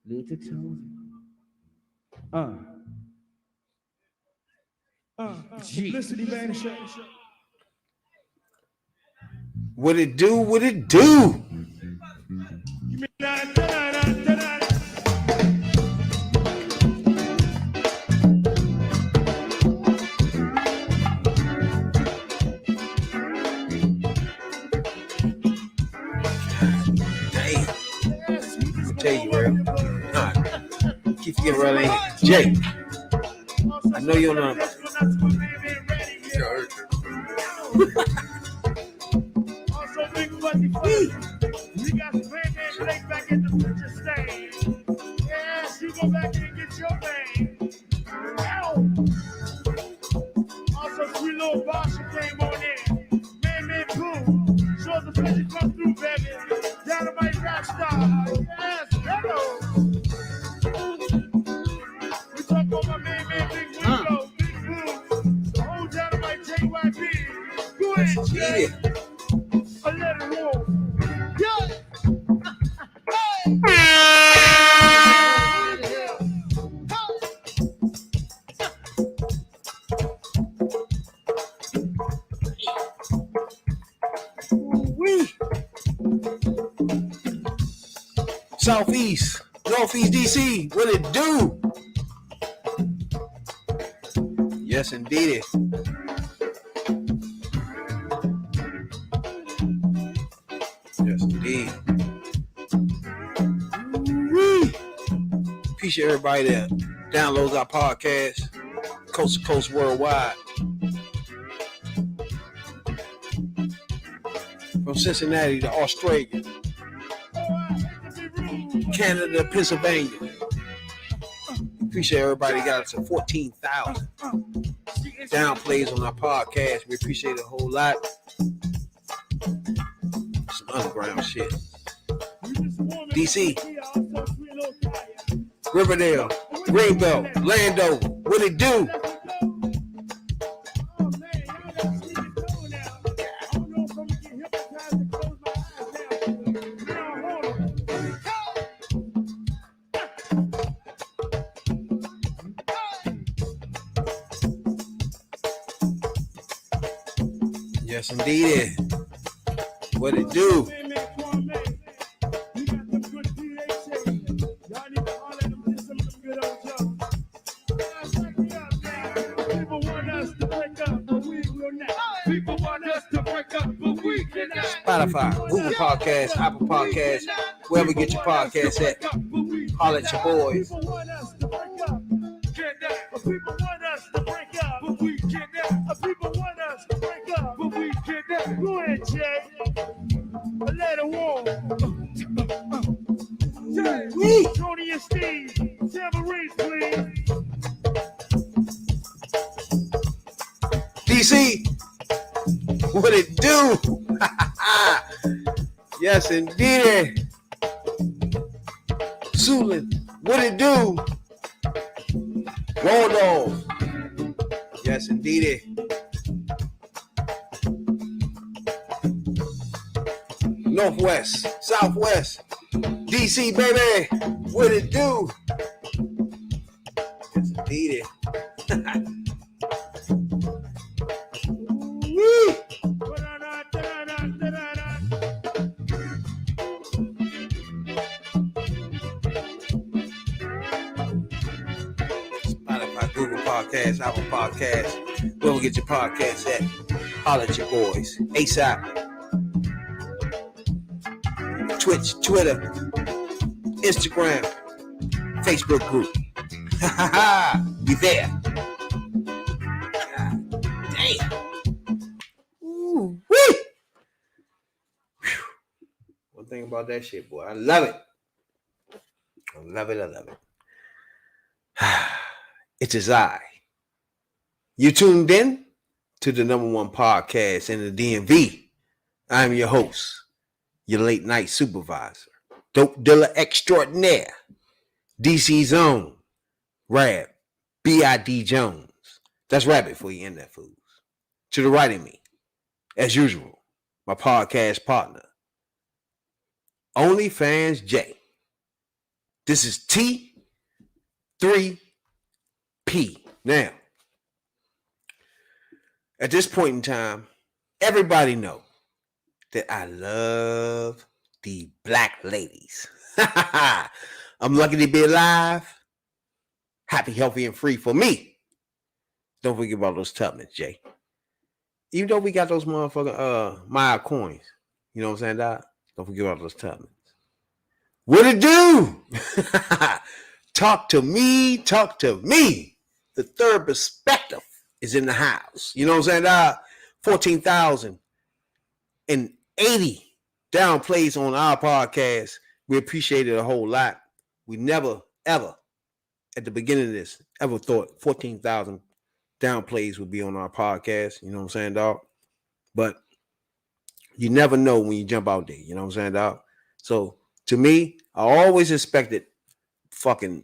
Little chosen. G. Listen, man. What it do? What it do? Damn. I'll tell you, real. Nah, keep getting right in here. Jay, I know you don't know. Also, big fuzzy fuzzy. We got Batman Blake back at the picture stage. Yes, you go back and get your name. Ow. Also, sweet little Basha came on in. Man, Pooh. Shows the fuzzy come through, baby. Dynamite rock star. Yes, hello. We talk about my man, Big Window, Big Pooh. The whole Dynamite JYP. Go ahead, Jay. I let it roll. Yeah. Southeast, Northeast DC, what it do? Yes, indeed. Yes, indeed. Appreciate everybody that downloads our podcast, coast to coast, worldwide. From Cincinnati to Australia, Canada, Pennsylvania. Appreciate everybody got us to 14,000 downplays on our podcast. We appreciate it a whole lot. Some underground shit. DC, Riverdale, Greenbelt, Landover, what it do? Yes, indeed. What it do? Spotify, Google Podcasts, Apple Podcasts, wherever you get your podcasts at. Holler at your boys. People want us to break up. People want us to break up. But we cannot. People want us to break up. But we cannot. Go ahead, Jay. Let it roll. Tony and Steve. Tambourines, please. DC, what it do? Yes, indeed. Sulin, what it do? Waldorf. Yes, indeed. Northwest, Southwest, DC, baby. What it do? Yes, indeed. Spotify, Google Podcasts, Apple Podcasts, wherever you get your podcasts at. Holler at your boys. ASAP. Twitch, Twitter, Instagram, Facebook group. Be there. God damn. Ooh, wee. One thing about that shit, boy, I love it. I love it. I love it. It is I. You tuned in to the #1 podcast in the DMV. I'm your host, your late night supervisor, dope dealer extraordinaire, DC's own, Rab, B.I.D. Jones. That's Rabbit for you in that fools. To the right of me, as usual, my podcast partner, OnlyFans J. This is T3P. Now, at this point in time, everybody know that I love the black ladies. I'm lucky to be alive, happy, healthy, and free for me. Don't forget about those Tubmans, Jay. Even though we got those motherfucking Maya coins, you know what I'm saying, Doc? Don't forget about those Tubmans. What it do? Talk to me, talk to me. The third perspective is in the house. You know what I'm saying? 14,080 down plays on our podcast. We appreciate it a whole lot. We never, ever, at the beginning of this, ever thought 14,000 down plays would be on our podcast. You know what I'm saying, dog? But you never know when you jump out there. You know what I'm saying, dog? So to me, I always expected fucking,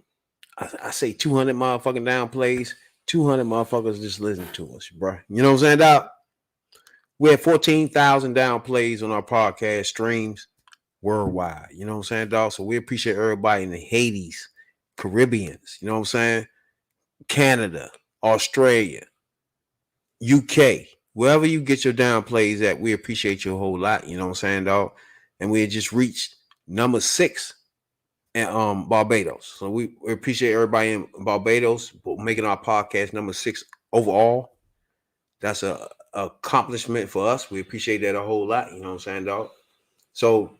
I say 200 motherfucking down plays, 200 motherfuckers just listen to us, bro. You know what I'm saying, dog? We had 14,000 down plays on our podcast streams worldwide. You know what I'm saying, dog? So we appreciate everybody in the Hades, Caribbeans, you know what I'm saying? Canada, Australia, UK, wherever you get your down plays at, we appreciate you a whole lot. You know what I'm saying, dog? And we had just reached number 6 in Barbados. So we appreciate everybody in Barbados for making our podcast number 6 overall. That's a accomplishment for us. We appreciate that a whole lot. You know what I'm saying, dog? So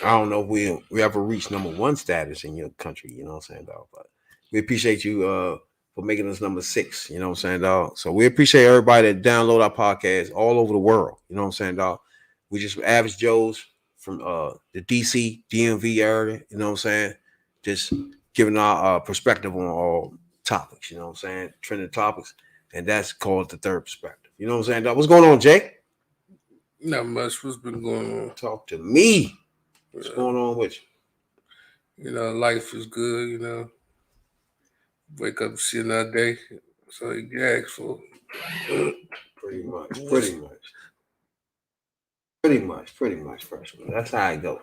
I don't know if we ever reach number 1 status in your country. You know what I'm saying, dog? But we appreciate you for making us number 6. You know what I'm saying, dog? So we appreciate everybody that download our podcast all over the world. You know what I'm saying, dog? We just average Joes from the DC, DMV area. You know what I'm saying? Just giving our perspective on all topics. You know what I'm saying? Trending topics. And that's called the third perspective. You know what I'm saying, dog? What's going on, Jay? Not much. What's been going on? Talk to me. What's going on with you? You know, life is good, you know. Wake up, see another day. So you can ask for. Pretty much, freshman. That's how I go.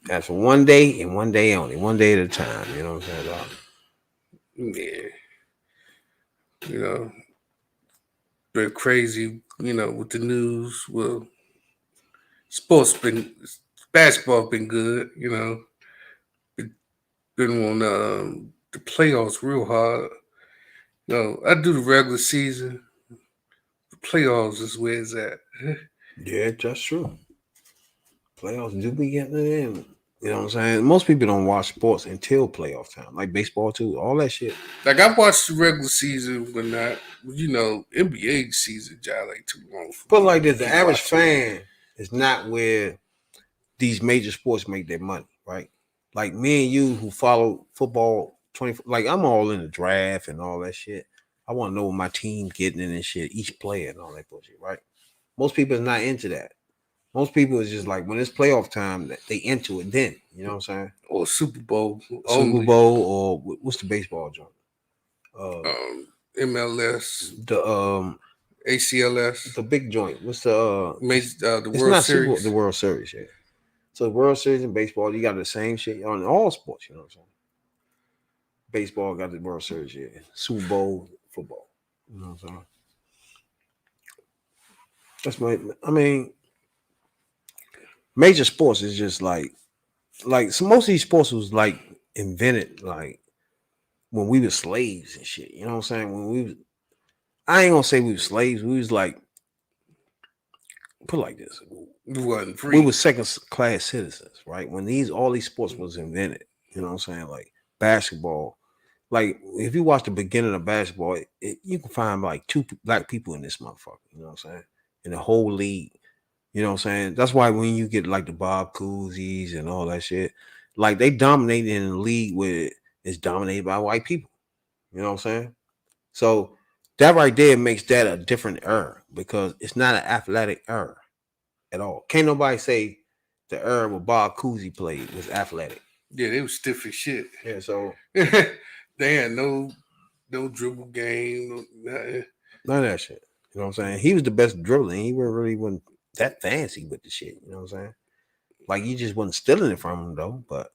That's for one day and one day only, one day at a time. You know what I'm saying, dog? Yeah. You know, been crazy, you know, with the news. Well, basketball been good, you know. Been on the playoffs real hard. You know, I do the regular season. The playoffs is where it's at. Yeah, that's true. Playoffs do be getting it in. You know what I'm saying? Most people don't watch sports until playoff time, like baseball too, all that shit. Like I watched the regular season, but not, you know, NBA season, like too long. But like this, the average fan is not where these major sports make their money, right? Like me and you who follow football 20, like I'm all in the draft and all that shit. I want to know what my team's getting in and shit, each player and all that bullshit, right? Most people is not into that. Most people is just like when it's playoff time, they into it then. You know what I'm saying? Or Super Bowl. Super Bowl or what's the baseball joint? MLS. The ACLS. The big joint. What's the the World Series? The World Series, yeah. So the World Series and baseball, you got the same shit on all sports, you know what I'm saying? Baseball got the World Series, yeah. Super Bowl, football. You know what I'm saying? Major sports is just like so most of these sports was like invented like when we were slaves and shit. You know what I'm saying? I ain't gonna say we were slaves. We was like, put it like this. We were second class citizens, right? When all these sports was invented, you know what I'm saying? Like basketball. Like if you watch the beginning of basketball, you can find like 2 black people in this motherfucker. You know what I'm saying? In the whole league. You know what I'm saying? That's why when you get like the Bob Cousy's and all that shit, like they dominate in a league where it's dominated by white people. You know what I'm saying? So that right there makes that a different era because it's not an athletic era at all. Can't nobody say the era where Bob Cousy played was athletic. Yeah, they was stiff as shit. Yeah, so they had no dribble game, none of that shit. You know what I'm saying? He was the best dribbler. He wasn't that fancy with the shit. You know what I'm saying? Like you just wasn't stealing it from him though. But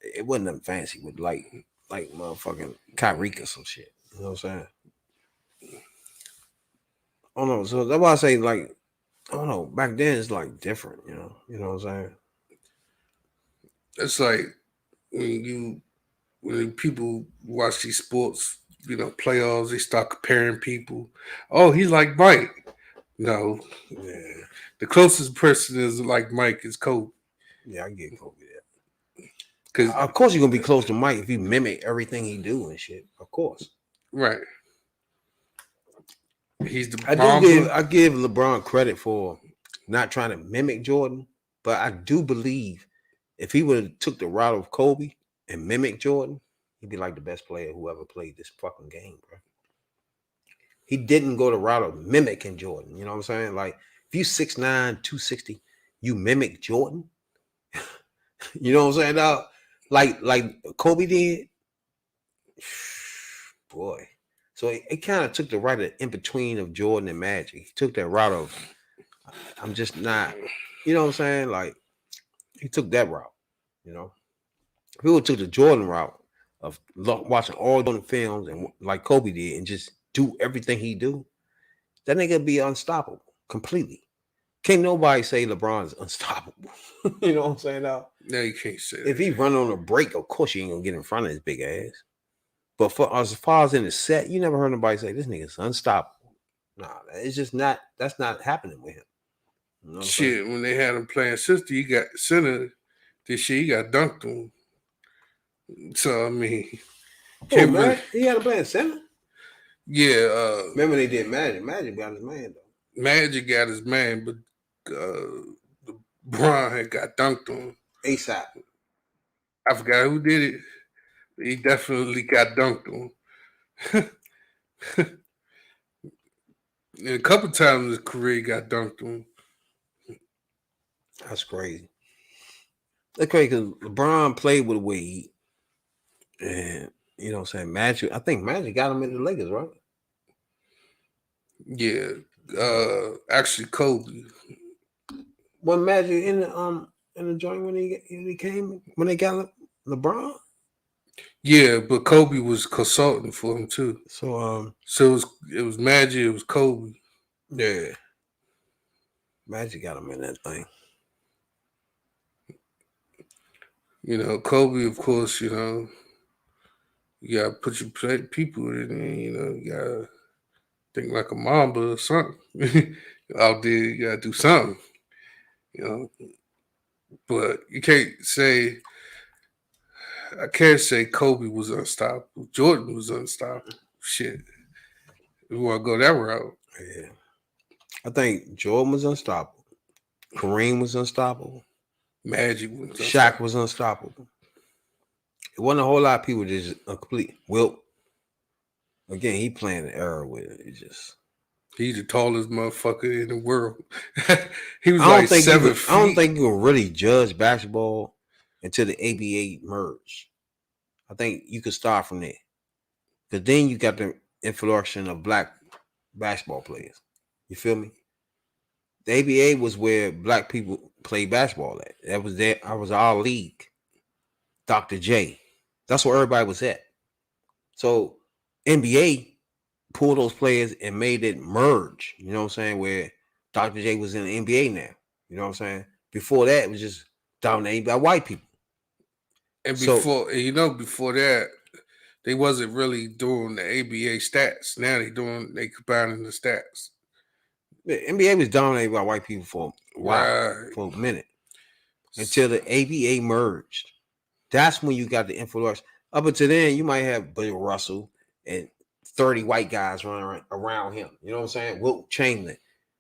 it wasn't nothing fancy with like motherfucking Kyrie or some shit. You know what I'm saying? I don't know. So that's why I say like I don't know. Back then it's like different. You know what I'm saying? It's like when people watch these sports, playoffs, they start comparing people. Oh, he's like Mike. No, Yeah, the closest person is like Mike is Kobe. yeah, I get Kobe there. Cause Of course you're gonna be close to Mike if you mimic everything he do and shit. Of course. right, he's the I Mamba. give LeBron credit for not trying to mimic Jordan, but I do believe if he would have took the route of Kobe and mimic Jordan, he'd be like the best player who ever played this fucking game, bro. He didn't go the route of mimicking Jordan. You know what I'm saying? Like if you 6'9", 260, you mimic Jordan. You know what I'm saying? Now, like Kobe did, boy. So it kind of took the right of in between of Jordan and Magic. He took that route of I'm just not, you know what I'm saying? Like he took that route, you know. People took the Jordan route of watching all Jordan films and like Kobe did and just do everything he do. That nigga be unstoppable completely. Can't nobody say LeBron's unstoppable. You know what I'm saying? Now, No, you can't say if that. he run on a break, of course you ain't gonna get in front of his big ass. But for as far as in the set, you never heard nobody say this nigga's unstoppable. Nah, it's just not. That's not happening with him. You know what I'm saying? Shit, when they had him playing sister, he got center. This shit, he got dunked on. So I mean, Oh can't really. man, he had a playing center. Yeah, Remember they did Magic. Magic got his man though. Magic got his man, but Bron had got dunked on. ASAP. I forgot who did it. But he definitely got dunked on. And a couple times in his career, he got dunked on. That's crazy. That's crazy because LeBron played with Wade, and you know what I'm saying. Magic. I think Magic got him in the Lakers, right? Yeah, actually Kobe. Wasn't Magic in the joint when he came when they got LeBron? Yeah, but Kobe was consulting for him too. So So it was Magic, it was Kobe. yeah, Magic got him in that thing. Kobe, of course. You gotta put your people in there. You gotta think like a Mamba or something. Out there, you gotta do something. You know, but you can't say. I can't say Kobe was unstoppable. Jordan was unstoppable. Shit, we want to go that route. Yeah, I think Jordan was unstoppable. Kareem was unstoppable. Magic was Shaq unstoppable. was unstoppable. It wasn't a whole lot of people just a complete. Wilt again, he playing the era with it. It's just He's the tallest motherfucker in the world. He was I don't like think you seven can, I don't feet. think you can really judge basketball until the ABA merged. I think you could start from there. Because then you got the influence of black basketball players. You feel me? The ABA was where black people played basketball at. That was there. I was our league. Dr. J. That's where everybody was at. So NBA pulled those players and made it merge. You know what I'm saying? Where Dr. J was in the NBA now. You know what I'm saying? Before that, it was just dominated by white people. And So before that, they wasn't really doing the ABA stats. Now they combining the stats. the NBA was dominated by white people for a while, Right. for a minute, until the ABA merged. That's when you got the influence. Up until then, you might have Bill Russell and 30 white guys running around him. You know what I'm saying? Wilt Chamberlain,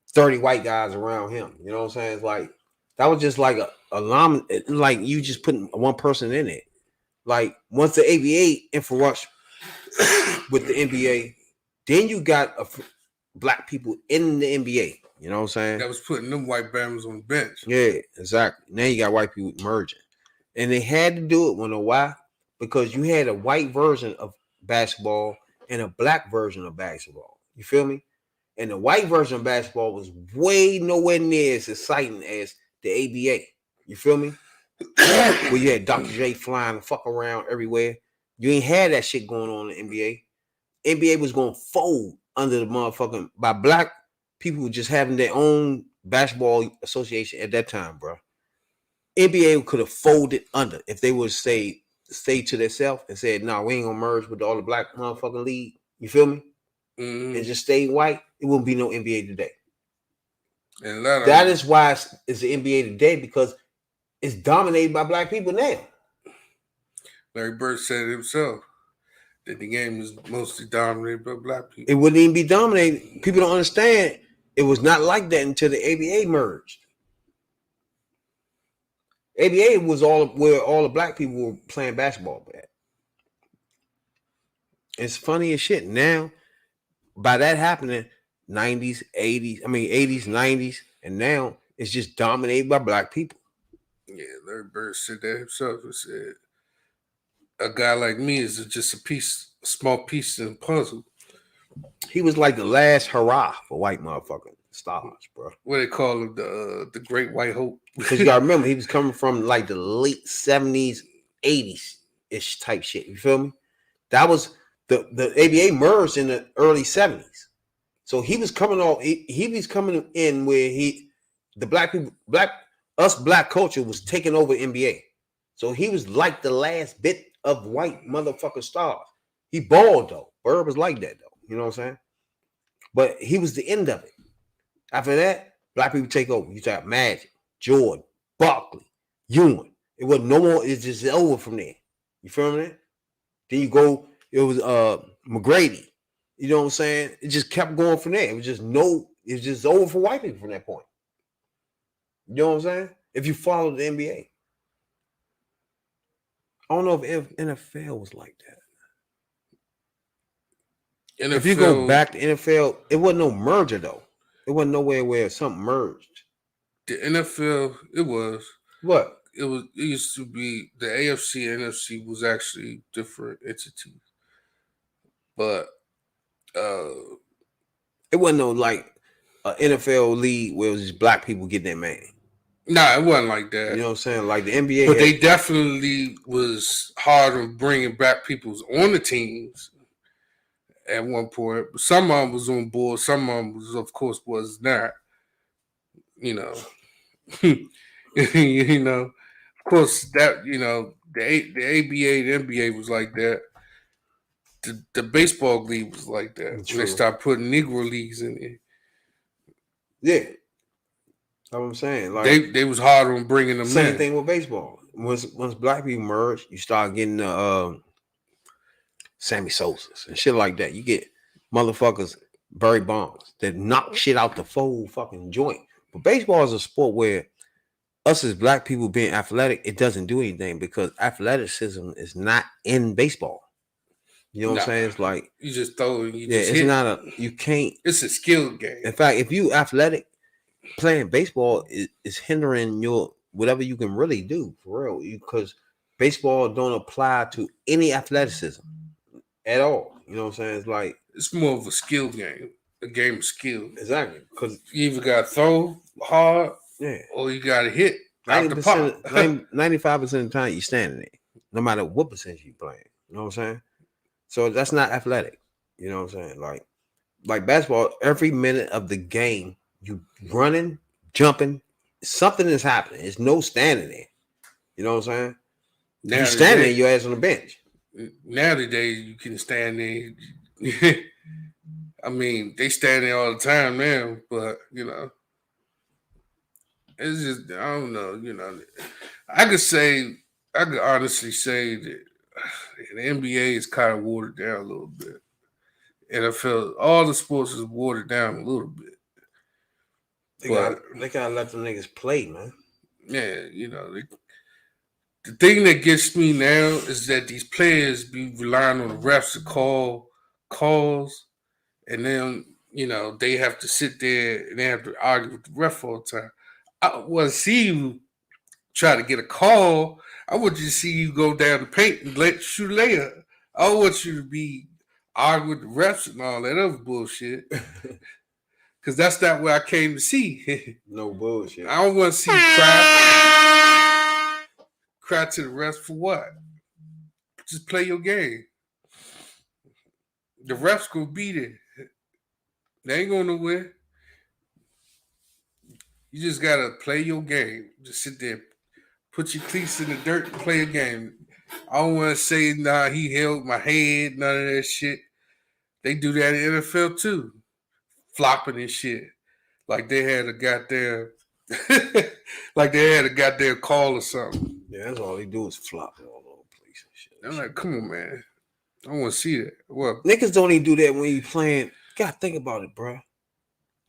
30 white guys around him. You know what I'm saying? It's like that was just like a like you just putting one person in it. Like once the ABA influence with the NBA, then you got black people in the NBA. You know what I'm saying? That was putting them white bammers on the bench. Yeah, exactly. Now you got white people merging. And they had to do it. Wanna know why? Because you had a white version of basketball and a black version of basketball. You feel me? And the white version of basketball was way nowhere near as exciting as the ABA. You feel me? where you had Dr. J flying the fuck around everywhere. You ain't had that shit going on in the NBA. NBA was going to fold under the motherfucking by black people just having their own basketball association at that time, bro. NBA could have folded under if they would stay to themselves and said, "No, we ain't gonna merge with all the black motherfucking league." You feel me? Mm-hmm. And just stay white. It wouldn't be no NBA today. And that is why it's the NBA today, because it's dominated by black people now. Larry Bird said it himself that the game is mostly dominated by black people. It wouldn't even be dominated. People don't understand. It was not like that until the ABA merged. ABA was where all the black people were playing basketball at. It's funny as shit. Now, by that happening, 90s, 80s, 90s, and now it's just dominated by black people. Yeah, Larry Bird said that himself. He said, a guy like me is just a small piece in the puzzle. He was like the last hurrah for white motherfucking stars, bro. What they call him, the Great White Hope. Because you gotta remember, he was coming from like the late 70s, 80s-ish type shit. You feel me? That was the ABA merged in the early 70s. So he was coming off, he was coming in where the black culture was taking over NBA. So he was like the last bit of white motherfucking stars. He balled though. Bird was like that though. You know what I'm saying? But he was the end of it. After that, black people take over. You got Magic, Jordan, Barkley, Ewing. It was no more. It's just over from there. You feel me? Then you go. It was McGrady. You know what I'm saying? It just kept going from there. It was just over for white people from that point. You know what I'm saying? If you follow the NBA, I don't know if NFL was like that. NFL, if you go back to NFL, it wasn't no merger though. It wasn't nowhere where something merged. The NFL, it was. What? It used to be the AFC and NFC was actually different entities. But it wasn't no like an NFL league where it was just black people getting their man. Nah, it wasn't like that. You know what I'm saying? Like the NBA. But they definitely was hard on bringing black people on the teams at one point. Some of them was on board. Some of them was, of course, was not. You know. You know. Of course, that, you know, the ABA, the NBA was like that. The baseball league was like that. True. They started putting Negro leagues in it. Yeah. That's what I'm saying. Like they was hard on bringing them same in. Thing with baseball. Once black people merge, you start getting the Sammy Sosa's and shit like that. You get motherfuckers, Barry Bonds, that knock shit out the full fucking joint. But baseball is a sport where us as black people being athletic, it doesn't do anything because athleticism is not in baseball. You know what I'm saying? It's like you just throw it. You can't. It's a skill game. In fact, if you athletic, playing baseball is hindering your whatever you can really do for real. Because baseball don't apply to any athleticism at all. You know what I'm saying? It's like it's more of a skill game, a game of skill. Exactly. Because you either got to throw hard, or you got to hit. 95% of the time you standing there, no matter what percentage you playing. You know what I'm saying? So that's not athletic. You know what I'm saying? Like basketball, every minute of the game, you running, jumping, something is happening. There's no standing there. You know what I'm saying? If you standing there, your ass on the bench. Nowadays, you can stand there. I mean, they stand there all the time now, but you know, it's just I don't know. You know, I could honestly say that the NBA is kind of watered down a little bit. NFL, all the sports is watered down a little bit. They gotta let them niggas play, man. Yeah, you know. The thing that gets me now is that these players be relying on the refs to call calls, and then you know they have to sit there and they have to argue with the ref all the time. I want to see you try to get a call. I want you to see you go down the paint and shoot a layup. I don't want you to be arguing with the refs and all that other bullshit. Because that's not what I came to see. No bullshit. I don't want to see you cry. cry to the refs for what? Just play your game. The refs gonna be there. They ain't going nowhere. You just gotta play your game. Just sit there, put your cleats in the dirt, and play a game. I don't want to say, nah, he held my head, none of that shit. They do that in the NFL too, flopping and shit. Like they had a goddamn, like they had a goddamn call or something. Yeah, that's all they do is flop all over the place and shit. I'm like, come on, man. I want to see that. Well, Niggas don't even do that when you playing. God, think about it, bro.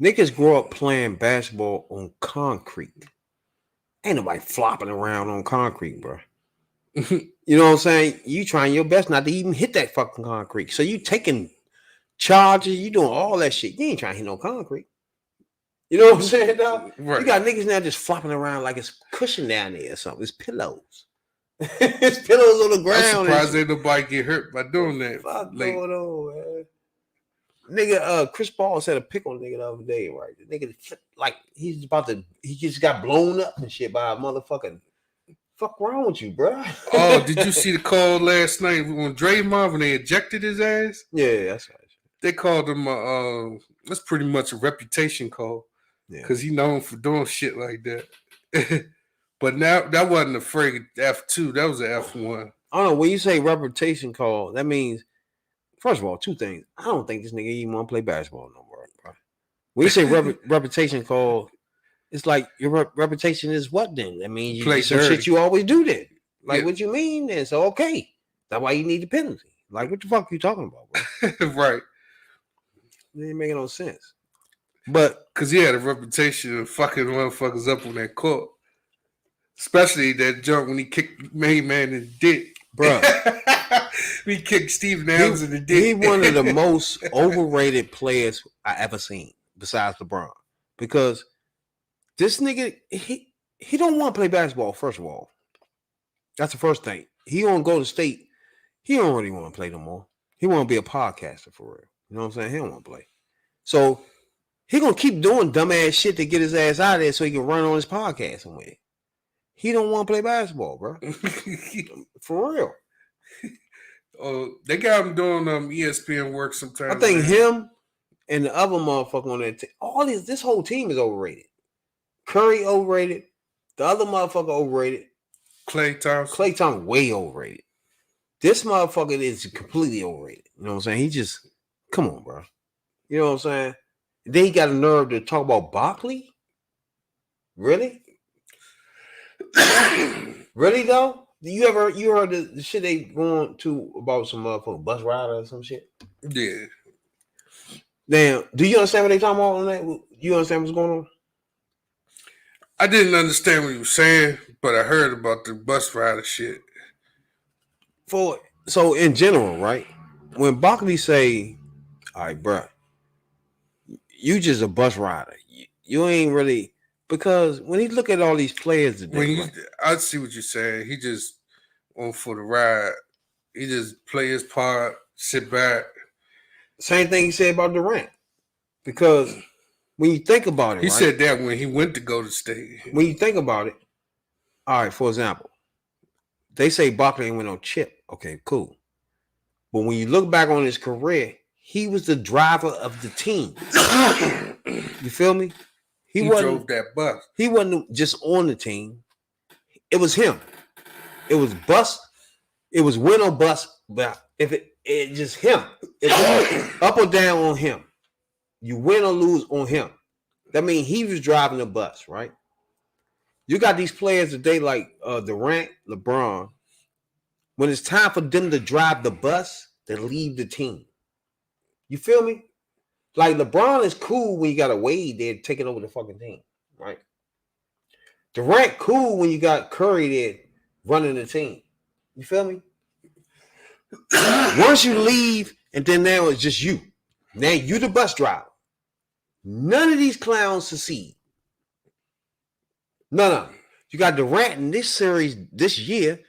Niggas grow up playing basketball on concrete. Ain't nobody flopping around on concrete, bro. You know what I'm saying? You trying your best not to even hit that fucking concrete. So you taking charges, you doing all that shit. You ain't trying to hit no concrete. You know what I'm saying, dog? right. You got niggas now just flopping around like it's cushion down there or something. It's pillows. It's pillows on the ground. I'm surprised ain't nobody get hurt by doing that. Fuck late. going on, man. Nigga, Chris Paul said a pick on nigga the other day, right? The nigga, like, he just got blown up and shit by a motherfucking. Fuck wrong with you, bro? Oh, did you see the call last night on Draymond when they ejected his ass? Yeah, that's right. They called him that's pretty much a reputation call. Yeah. Because he known for doing shit like that. But now that wasn't a friggin' F2, that was an F1. I don't know. When you say reputation call, that means, first of all, two things. I don't think this nigga even want to play basketball no more, bro. When you say reputation call, it's like your reputation is what then? That means you Play do some dirty. shit you always do then. Like, Yeah. what you mean then? So, okay. That's why you need the penalty. Like, what the fuck you talking about, bro? Right. It ain't making no sense. But Because he had a reputation of fucking motherfuckers up on that court. Especially that jump when he kicked Main Man in the dick. bro, He kicked Steven Adams in the dick. he one of the most overrated players I ever seen besides LeBron. Because this nigga, he don't want to play basketball, first of all. That's the first thing. He don't go to state. He don't really want to play no more. He want to be a podcaster for real. You know what I'm saying? He don't want to play. So he gonna keep doing dumbass shit to get his ass out of there so he can run on his podcast and win. He don't want to play basketball, bro. For real. Oh, they got him doing ESPN work sometimes. I think him and the other motherfucker on that team, this whole team is overrated. Curry overrated. The other motherfucker overrated. Klay Thompson way overrated. This motherfucker is completely overrated. You know what I'm saying? He just, come on, bro. You know what I'm saying? Then he got a nerve to talk about Barkley? Really? Really though? You heard the shit they going to about some motherfucking bus rider or some shit? Yeah. Now, do you understand what they talking about on that? You understand what's going on? I didn't understand what he was saying, but I heard about the bus rider shit. So in general, right? When Barkley say, all right, bro, you just a bus rider. You ain't really, because when he look at all these players today, I see what you're saying. He just on for the ride. He just play his part, sit back. Same thing he said about Durant. Because when you think about it, he right? said that when he went to go to state. When you think about it, all right, for example, they say Barkley ain't win no chip. Okay, cool. But when you look back on his career, he was the driver of the team. You feel me? He drove that bus. He wasn't just on the team. It was him. It was bus. It was win or bust. But if it just him. It's up or down on him. You win or lose on him. That means he was driving the bus, right? You got these players today like Durant, LeBron. When it's time for them to drive the bus, they leave the team. You feel me? Like LeBron is cool when you got a Wade there taking over the fucking team, right? Durant cool when you got Curry there running the team. You feel me? Once you leave, and then now it's just you. Now you the bus driver. None of these clowns succeed. None of them. You got Durant in this series this year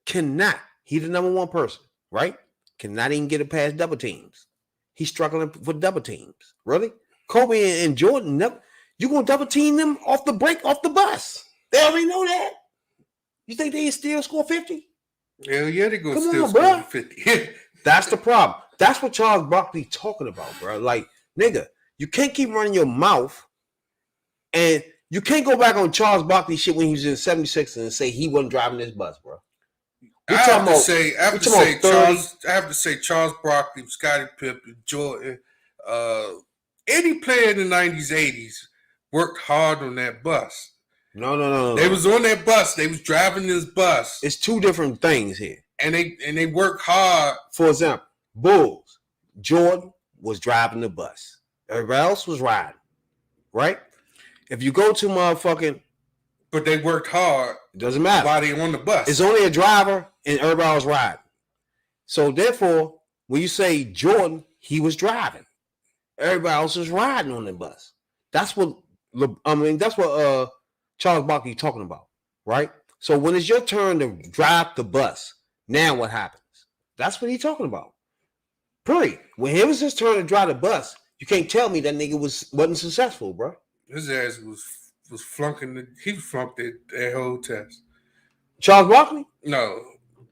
cannot. He's the number one person, right? Cannot even get it past double teams. He's struggling for double teams. Really? Kobe and Jordan, never. You gonna double team them off the break, off the bus. They already know that. You think they still score 50? Hell yeah, they gonna Come still on, score bruh. 50. That's the problem. That's what Charles Barkley talking about, bro. Like, nigga, you can't keep running your mouth, and you can't go back on Charles Barkley shit when he was in 76 and say he wasn't driving this bus, bro. I We have talking to about, say, I have we to talking say about 30. Charles. I have to say Charles Barkley, Scottie Pippen, Jordan, uh, any player in the '90s, '80s worked hard on that bus. No. They was on that bus. They was driving this bus, It's two different things here. and they worked hard. For example, Bulls, Jordan was driving the bus. Everybody else was riding, right? If you go to motherfucking, But they worked hard it doesn't matter. while they on the bus. It's only a driver and everybody was riding. So therefore, when you say Jordan, he was driving. Everybody else was riding on the bus. That's what that's what Charles Barkley talking about, right? So when it's your turn to drive the bus, now what happens? That's what he's talking about. Period. When it was his turn to drive the bus, you can't tell me that nigga wasn't successful, bro. His ass was flunking. He flunked that whole test. Charles Barkley? No,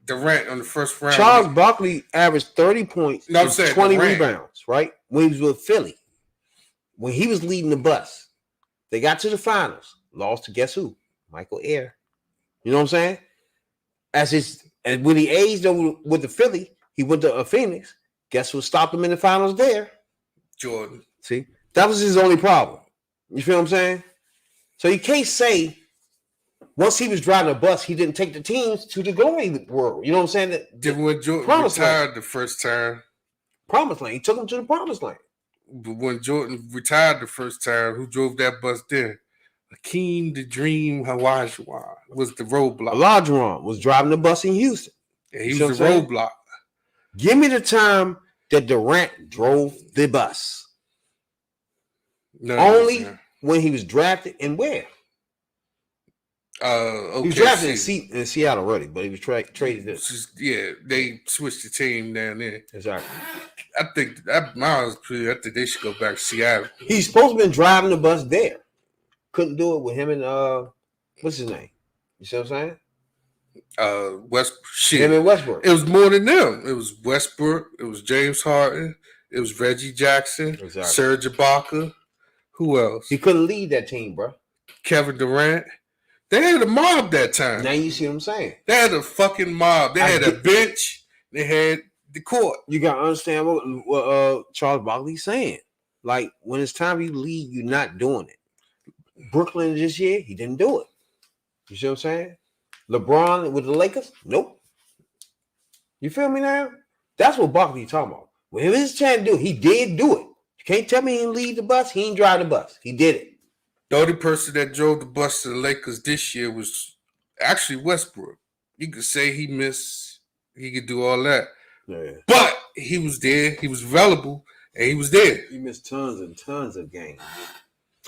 Durant on the first round. Charles Barkley averaged 30 points No, I'm and saying 20 Durant. rebounds, right? When he was with Philly. When he was leading the bus. They got to the finals. Lost to guess who? Michael Ayer. You know what I'm saying? And when he aged over with the Philly, he went to Phoenix. Guess what stopped him in the finals there? Jordan. See? That was his only problem. You feel what I'm saying? So you can't say once he was driving a bus, he didn't take the teams to the glory world. You know what I'm saying? Then when Jordan Promised retired land. the first time, Promised land. He took him to the promised land. but when Jordan retired the first time, who drove that bus then? Hakeem the Dream Hawajuan was the roadblock. Alodron was driving the bus in Houston. Yeah, he You was see the what I'm saying? roadblock. Give me the time that Durant drove the bus. None Only of this, when he was drafted and where? okay, He was drafted in Seattle already, but he was traded this. Yeah, they switched the team down there. Exactly. I think Miles. I think they should go back to Seattle. He's supposed to be driving the bus there. Couldn't do it with him and what's his name? You see what I'm saying? Him and Westbrook. It was more than them. It was Westbrook. It was James Harden. It was Reggie Jackson. Exactly. Serge Ibaka. Who else? He couldn't lead that team, bro. Kevin Durant. They had a mob that time. Now you see what I'm saying? They had a fucking mob. They had a bench. They had the court. You gotta understand what Charles Barkley's saying. Like when it's time you lead, you're not doing it. Brooklyn this year, he didn't do it. You see what I'm saying? LeBron with the Lakers, nope. You feel me now? That's what Barkley talking about. When it was his chance to do it, he did do it. You can't tell me he didn't lead the bus. He didn't drive the bus. He did it. The only person that drove the bus to the Lakers this year was actually Westbrook. You could say he missed. He could do all that. Yeah. But he was there. He was available. And he was there. He missed tons and tons of games.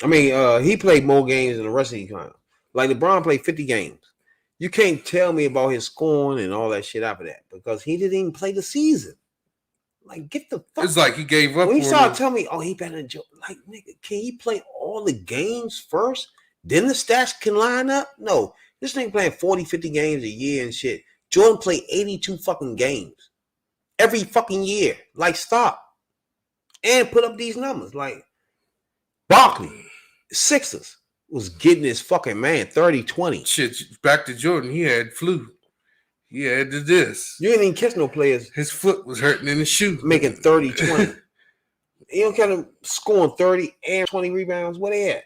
I mean, he played more games than the rest of the time. Like LeBron played 50 games. You can't tell me about his scoring and all that shit after that because he didn't even play the season. Like, get the fuck. It's like he gave up. When you start telling me, oh, he better than Joe, like, nigga, can he play all the games first? Then the stats can line up? No. This nigga playing 40, 50 games a year and shit. Jordan played 82 fucking games every fucking year. Like, stop. And put up these numbers. Like, Barkley, Sixers, was getting his fucking man 30-20. Shit, back to Jordan, he had flu. He had this. You ain't even catch no players. His foot was hurting in the shoe. Making 30-20. You don't catch them scoring 30 and 20 rebounds. Where they at?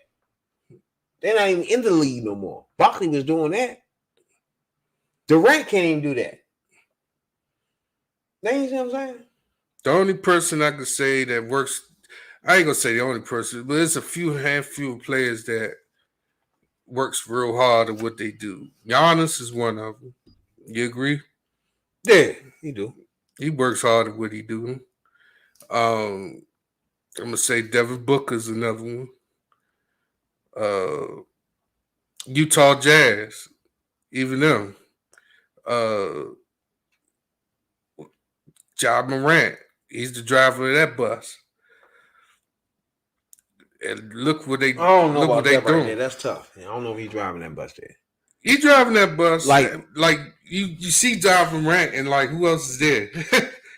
They're not even in the league no more. Barkley was doing that. Durant can't even do that. Now you see what I'm saying? The only person I could say that works, I ain't gonna say the only person, but there's a handful of players that works real hard at what they do. Giannis is one of them. You agree? Yeah, he do. He works hard at what he do. I'm gonna say Devin Booker's another one. Utah Jazz, even them. Ja Morant, he's the driver of that bus. And look what they. I don't know look about what they that right doing. there. That's tough. I don't know if he's driving that bus there. He driving that bus. Like you see driving rank and like who else is there?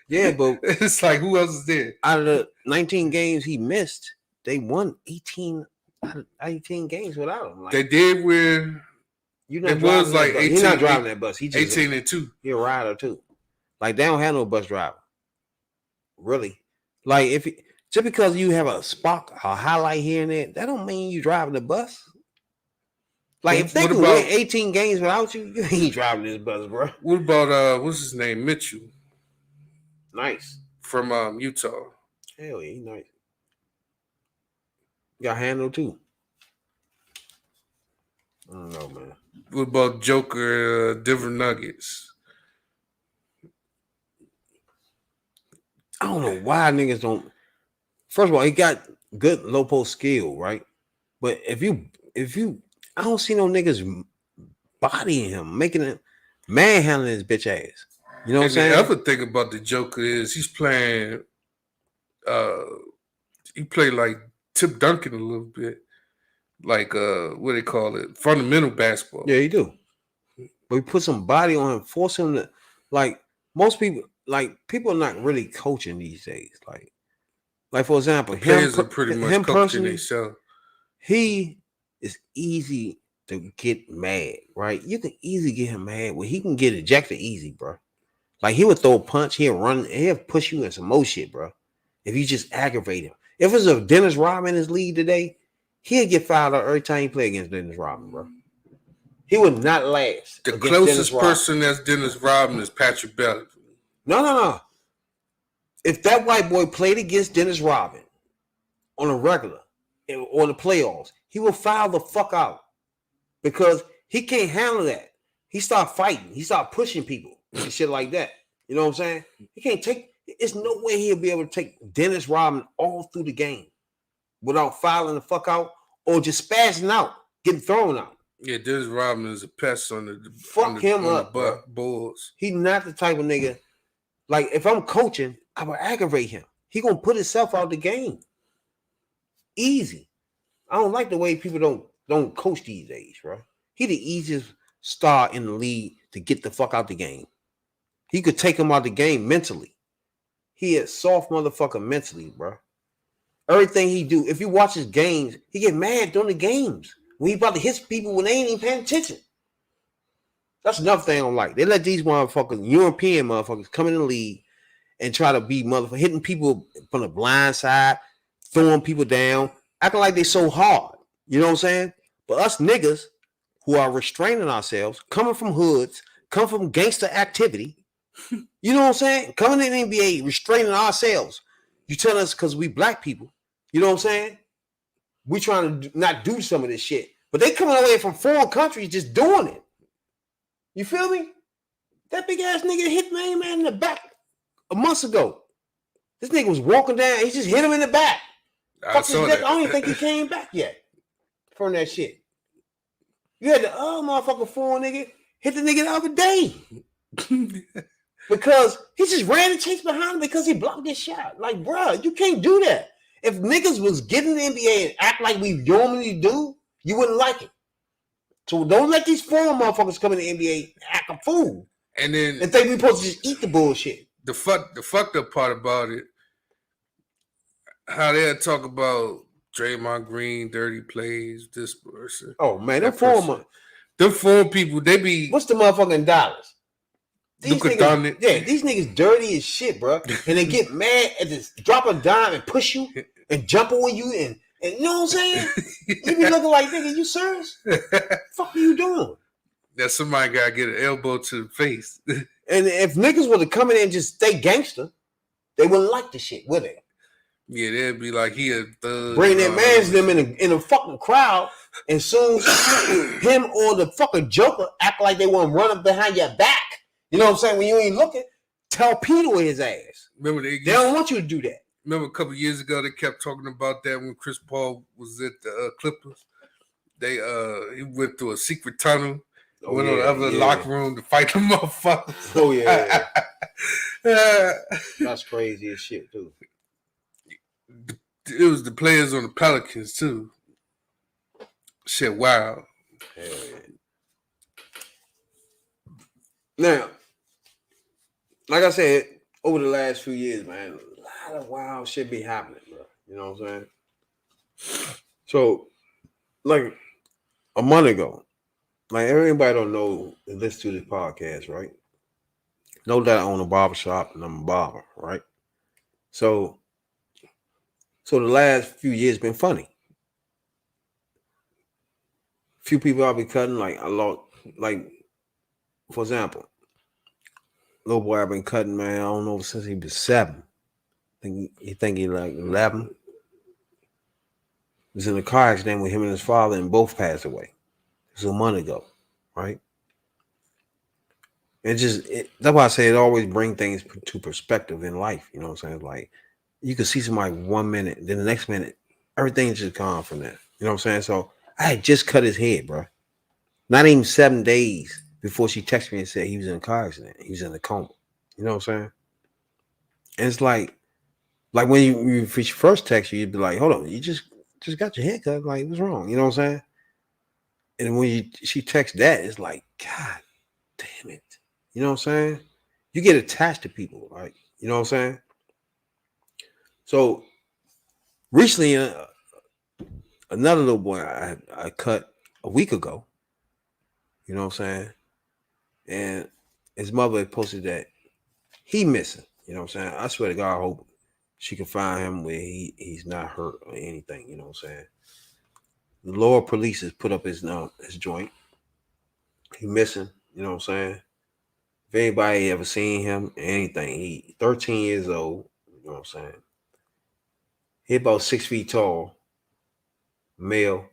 Yeah, but it's like who else is there? Out of the 19 games he missed, they won 18 out of 18 games without him. Like, they did win. You're not it driving was like that 18. He's not driving that bus. He just 18-2. He a rider too. Like they don't have no bus driver. Really. Like if just because you have a spot, a highlight here and there, that don't mean you driving the bus. Like if they can win 18 games without you, you ain't driving this bus, bro. What about what's his name? Mitchell. Nice. From Utah. Hell yeah, he nice. Got handle too. I don't know, man. What about Joker, Denver Nuggets? I don't know why niggas don't. First of all, he got good low post skill, right? But if you, I don't see no niggas bodying him, making him manhandling his bitch ass. You know what I'm saying? The other thing about the Joker is he's playing. He played like Tip Duncan a little bit, like what they call it, fundamental basketball. Yeah, he do. But we put some body on him, force him to, like most people, like people are not really coaching these days. Like for example, players are pretty much coaching themselves. He is easy to get mad, right? You can easily get him mad. Well, he can get ejected easy, bro. Like he would throw a punch, he'll run, he'll push you in some more shit, bro. If you just aggravate him. If it's a Dennis Rodman in his league today, he'll get fouled out every time he play against Dennis Rodman, bro. He would not last. The closest person that's Dennis Rodman is Patrick Beverley. No. If that white boy played against Dennis Rodman on a regular or the playoffs, he will foul the fuck out because he can't handle that. He start fighting. He start pushing people and shit like that. You know what I'm saying? He can't take. There's no way he'll be able to take Dennis Rodman all through the game without fouling the fuck out or just spazzing out, getting thrown out. Yeah, Dennis Rodman is a pest on the fuck him up, Bulls. He's not the type of nigga. Like if I'm coaching, I would aggravate him. He gonna put himself out the game. Easy. I don't like the way people don't coach these days, bro. He the easiest star in the league to get the fuck out the game. He could take him out the game mentally. He is soft motherfucker mentally, bro. Everything he do, if you watch his games, he get mad during the games when he about to hit people when they ain't even paying attention. That's another thing I don't like. They let these motherfuckers, European motherfuckers, come in the league and try to be motherfucker hitting people from the blind side, throwing people down, acting like they so hard. You know what I'm saying? But us niggas who are restraining ourselves, coming from hoods, come from gangster activity, you know what I'm saying? Coming in the NBA, restraining ourselves. You tell us because we black people, you know what I'm saying? We trying to not do some of this shit. But they coming away from foreign countries just doing it. You feel me? That big ass nigga hit my man in the back a month ago. This nigga was walking down. He just hit him in the back. I don't even think he came back yet from that shit. You had the motherfucker foreign nigga hit the nigga the other day. Because he just ran and chased behind him because he blocked his shot. Like, bro, you can't do that. If niggas was getting the NBA and act like we normally do, you wouldn't like it. So don't let these foreign motherfuckers come in the NBA and act a fool. And then and think we supposed to just eat the bullshit. The fucked up part about it, how they talk about Draymond Green, dirty plays, this person. Oh man, them foreign people, they be. What's the motherfucking dollars? These niggas, these niggas dirty as shit, bro. And they get mad at this, drop a dime and push you and jump on you and you know what I'm saying? You be looking like, nigga, you serious? Fuck are you doing? That somebody gotta get an elbow to the face. And if niggas were to come in and just stay gangster, they wouldn't like the shit, would they? Yeah, they'd be like, he a thug. Bring their mans them in a fucking crowd, and soon him or the fucking Joker act like they want to run up behind your back. You know what I'm saying? When you ain't looking, torpedo his ass. Remember they don't want you to do that. Remember a couple years ago they kept talking about that when Chris Paul was at the Clippers. He went through a secret tunnel, went on the other locker room to fight the motherfuckers. Oh yeah. That's crazy as shit too. It was the players on the Pelicans too. Shit, wow. Now, like I said, over the last few years, man, a lot of wild shit be happening, bro. You know what I'm saying? So, like a month ago, like everybody don't know and listen to this podcast, right? Know that I own a barber shop and I'm a barber, right? So, so the last few years been funny. Few people I'll be cutting, like a lot, like for example, little boy I've been cutting, man. I don't know since he was 7. Think he like 11. Was in a car accident with him and his father, and both passed away. It was a month ago, right? That's why I say it always bring things to perspective in life. You know what I'm saying? Like you can see somebody 1 minute, then the next minute, everything's just gone from there. You know what I'm saying? So I had just cut his head, bro. Not even 7 days before she texted me and said he was in a car accident. He was in a coma. You know what I'm saying? And it's like when you first text you, you'd be like, hold on, you just got your hair cut. Like, what's wrong? You know what I'm saying? And when she texts that, it's like, God damn it. You know what I'm saying? You get attached to people, like, you know what I'm saying? So recently, another little boy I cut a week ago, you know what I'm saying? And his mother had posted that he missing, you know what I'm saying? I swear to God, I hope she can find him where he's not hurt or anything, you know what I'm saying? The lower police has put up his joint. He missing, you know what I'm saying? If anybody ever seen him, anything, he 13 years old, you know what I'm saying? He about 6 feet tall, male,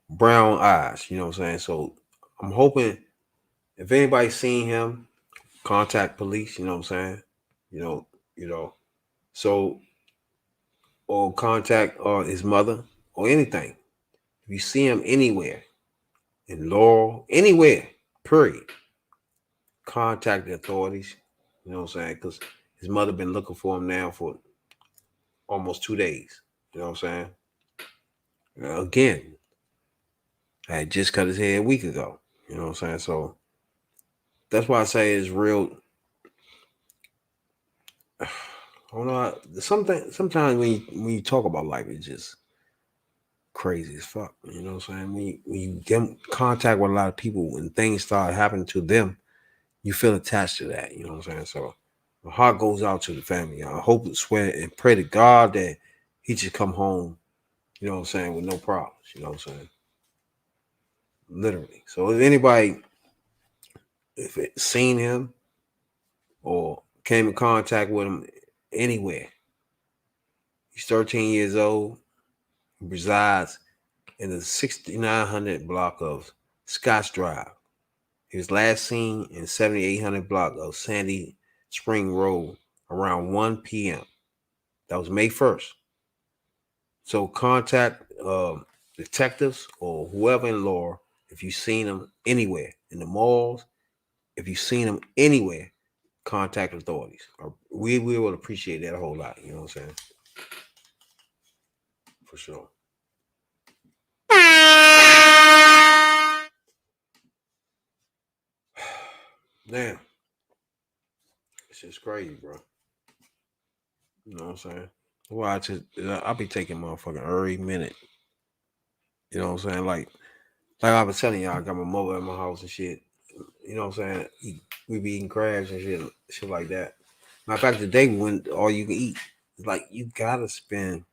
brown eyes, you know what I'm saying? So I'm hoping if anybody's seen him, contact police, you know what I'm saying? You know, you know. So or contact his mother or anything. If you see him anywhere, in Laurel, anywhere, period, contact the authorities. You know what I'm saying? Because his mother been looking for him now for almost 2 days. You know what I'm saying? Again, I had just cut his hair a week ago. You know what I'm saying? So that's why I say it's real. I don't know. Sometimes when you talk about life, it's just crazy as fuck. You know what I'm saying? When you get in contact with a lot of people, when things start happening to them, you feel attached to that. You know what I'm saying? So my heart goes out to the family. I hope and swear and pray to God that he just come home, you know what I'm saying, with no problems. You know what I'm saying? Literally. So if anybody if it seen him or came in contact with him anywhere, he's 13 years old, resides in the 6900 block of Scotts Drive. He was last seen in 7800 block of Sandy Spring Road around 1 p.m. That was May 1st. So contact detectives or whoever in law if you've seen them anywhere in the malls. If you've seen them anywhere, contact authorities. We will appreciate that a whole lot. You know what I'm saying? For sure. Damn, it's just crazy, bro. You know what I'm saying? Well, I'll be taking motherfucking every minute. You know what I'm saying? Like I was telling y'all, I got my mother at my house and shit. You know what I'm saying? We be eating crabs and shit like that. Matter of fact, today we went all you can eat. It's like you gotta spend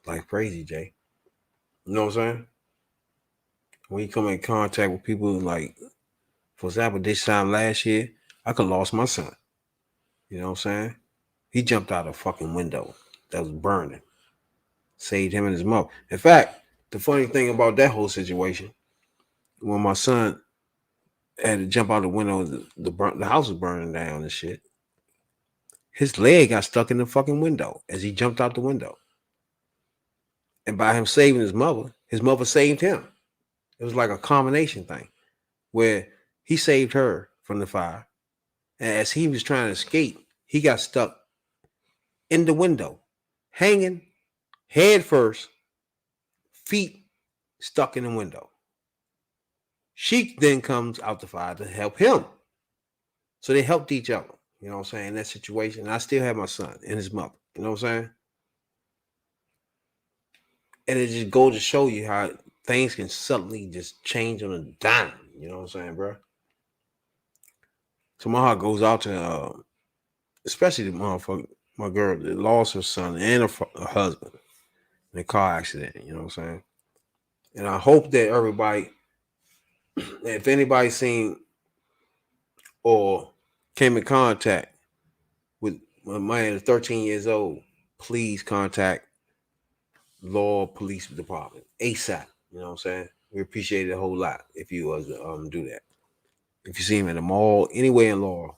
like crazy, Jay. You know what I'm saying? When you come in contact with people like, for example, this time last year, I could lost my son. You know what I'm saying? He jumped out a fucking window that was burning. Saved him and his mother. In fact, the funny thing about that whole situation, when my son had to jump out the window, the house was burning down and shit. His leg got stuck in the fucking window as he jumped out the window. And by him saving his mother saved him. It was like a combination thing where he saved her from the fire. And as he was trying to escape, he got stuck in the window, hanging head first, feet stuck in the window. She then comes out the fire to help him. So they helped each other. You know what I'm saying? In that situation. And I still have my son and his mother. You know what I'm saying? And it just goes to show you how things can suddenly just change on a dime. You know what I'm saying, bro? So my heart goes out to especially the motherfucker, my girl that lost her son and her husband in a car accident. You know what I'm saying? And I hope that everybody, if anybody seen or came in contact with a man that's 13 years old, please contact law police department ASAP. You know what I'm saying? We appreciate it a whole lot if you was do that. If you see him in the mall, anywhere in law,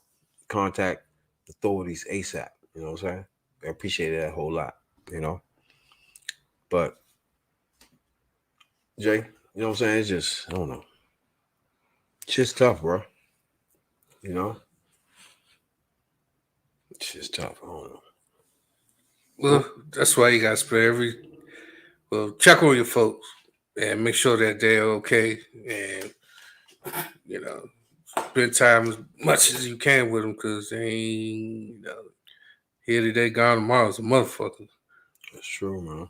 contact authorities ASAP. You know what I'm saying? I appreciate it a whole lot. You know, but Jay, you know what I'm saying? It's just I don't know. It's just tough, bro. You know, it's just tough. I don't know. Well, that's why you got to spend check on your folks and make sure that they're okay, and you know, spend time as much as you can with them because they ain't, here today, gone tomorrow's a motherfucker. That's true, man.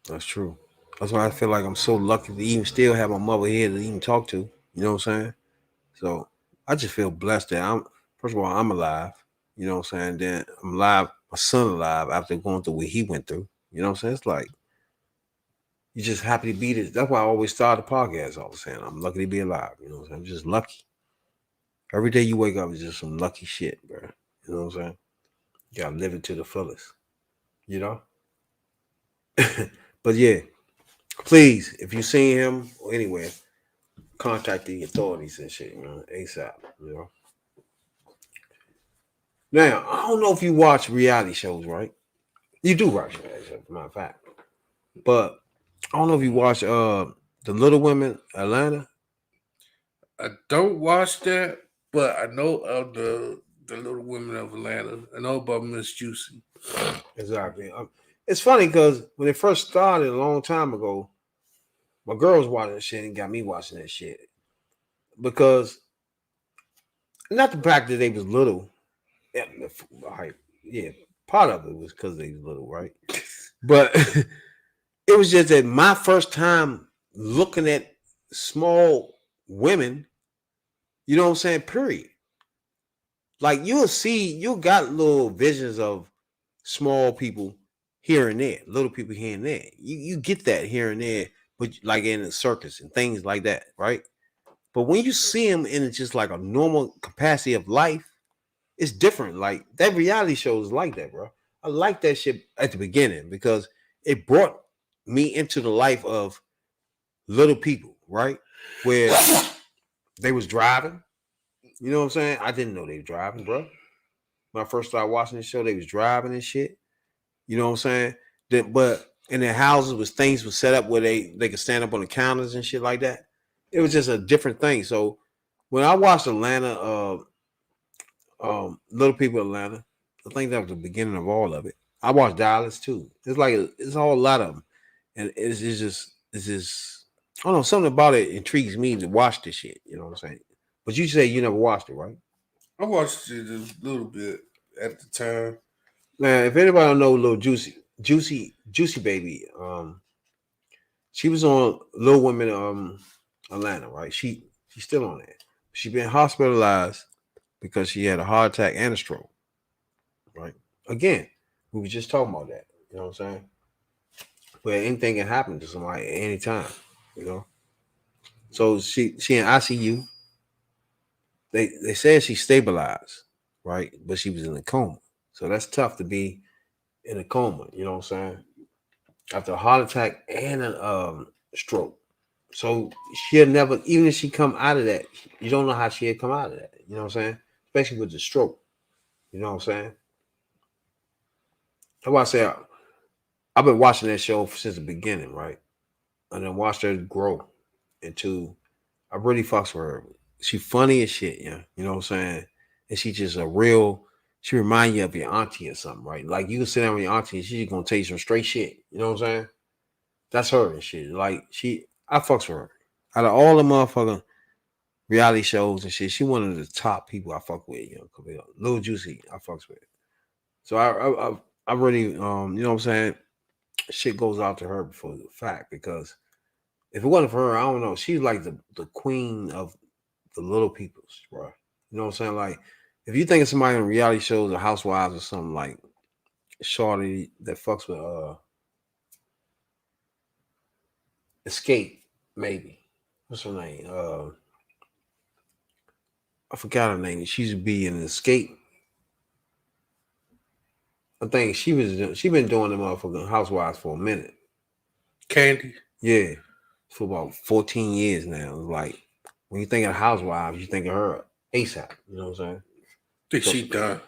That's true. That's why I feel like I'm so lucky to even still have my mother here to even talk to. You know what I'm saying? So I just feel blessed that I'm first of all, I'm alive. You know what I'm saying? Then I'm alive, my son alive after going through what he went through. You know what I'm saying? It's like you're just happy to be this. That's why I always start the podcast all the saying. I'm lucky to be alive. You know what I'm saying? I'm just lucky. Every day you wake up is just some lucky shit, bro. You know what I'm saying? You gotta live it to the fullest. You know? But yeah, please, if you see him or anywhere, contact the authorities and shit, man, ASAP. You know. Now, I don't know if you watch reality shows, right? You do watch reality shows, matter of fact. But I don't know if you watch the Little Women Atlanta. I don't watch that, but I know of the Little Women of Atlanta. I know about Miss Juicy. Exactly. It's funny because when it first started a long time ago, my girl was watching that shit and got me watching that shit. Because not the fact that they was little, yeah, yeah, part of it was because they was little, right? But it was just that my first time looking at small women, you know what I'm saying? Period. Like you'll got little visions of small people here and there, little people here and there. You get that here and there, but like in the circus and things like that, right? But when you see them in just like a normal capacity of life, it's different. Like that reality show is like that, bro. I like that shit at the beginning because it brought me into the life of little people, right? Where they was driving. You know what I'm saying? I didn't know they were driving, bro. When I first started watching the show, they was driving and shit. You know what I'm saying? But in their houses was things was set up where they could stand up on the counters and shit like that. It was just a different thing. So when I watched Atlanta, Little People Atlanta, I think that was the beginning of all of it. I watched Dallas too. It's like it's all a lot of them, and it's just I don't know, something about it intrigues me to watch this shit. You know what I'm saying? But you say you never watched it, right? I watched it a little bit at the time. Man, if anybody don't know Little Juicy Baby, she was on Little Women Atlanta, right? She's still on there. She been hospitalized because she had a heart attack and a stroke. Right? Again, we were just talking about that. You know what I'm saying? Where anything can happen to somebody at any time, you know. So she in ICU. They said she stabilized, right? But she was in a coma. So that's tough to be in a coma, you know what I'm saying? After a heart attack and a stroke. So she'll never, even if she come out of that, you don't know how she'll come out of that. You know what I'm saying? Especially with the stroke. You know what I'm saying? That's why I say I've been watching that show since the beginning, right? And then watched her grow into I really fucks with her. She funny as shit, yeah. You know what I'm saying? And she just a real she remind you of your auntie or something, right? Like you can sit down with your auntie and she's gonna tell you some straight shit. You know what I'm saying? That's her and shit. Like I fucks with her. Out of all the motherfucking reality shows and shit, she one of the top people I fuck with. You know, Lil Juicy, I fucks with. So I really you know what I'm saying. Shit goes out to her for the fact because if it wasn't for her, I don't know. She's like the queen of the little peoples, bro. You know what I'm saying? Like, if you think of somebody on reality shows or housewives or something like Shorty that fucks with Escape, maybe. What's her name? I forgot her name. She used to be in Escape. I think she been doing the motherfucking housewives for a minute. Candy. Yeah. For about 14 years now. It's like when you think of housewives, you think of her ASAP. You know what I'm saying? Think So she done.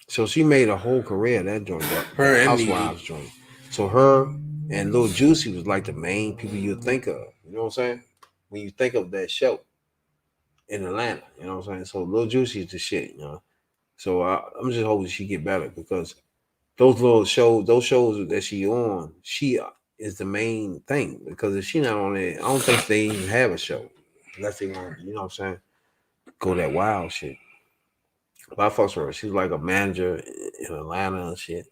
so she made a whole career that joint, Her that and housewives Nene. joint. So her and Lil Juicy was like the main people you think of. You know what I'm saying? When you think of that show in Atlanta, you know what I'm saying? So Lil Juicy is the shit, you know. So I'm just hoping she get better because those shows that she on, she is the main thing. Because if she not on it, I don't think they even have a show unless they want, you know what I'm saying? Go that wild shit. But I fucks with her. She was like a manager in Atlanta and shit.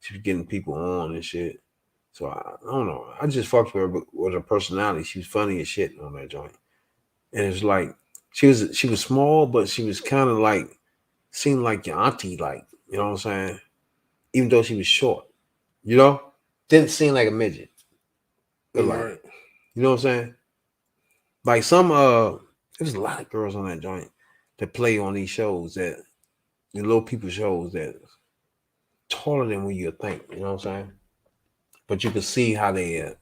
She was getting people on and shit. So I don't know. I just fucked with her with her personality. She was funny as shit on that joint. And it's like she was small, but she was kind of like seemed like your auntie, like, you know what I'm saying? Even though she was short, you know, didn't seem like a midget. But like, Right. you know what I'm saying? Like there's a lot of girls on that joint that play on these shows that the little people shows that taller than what you think. You know what I'm saying? But you can see how they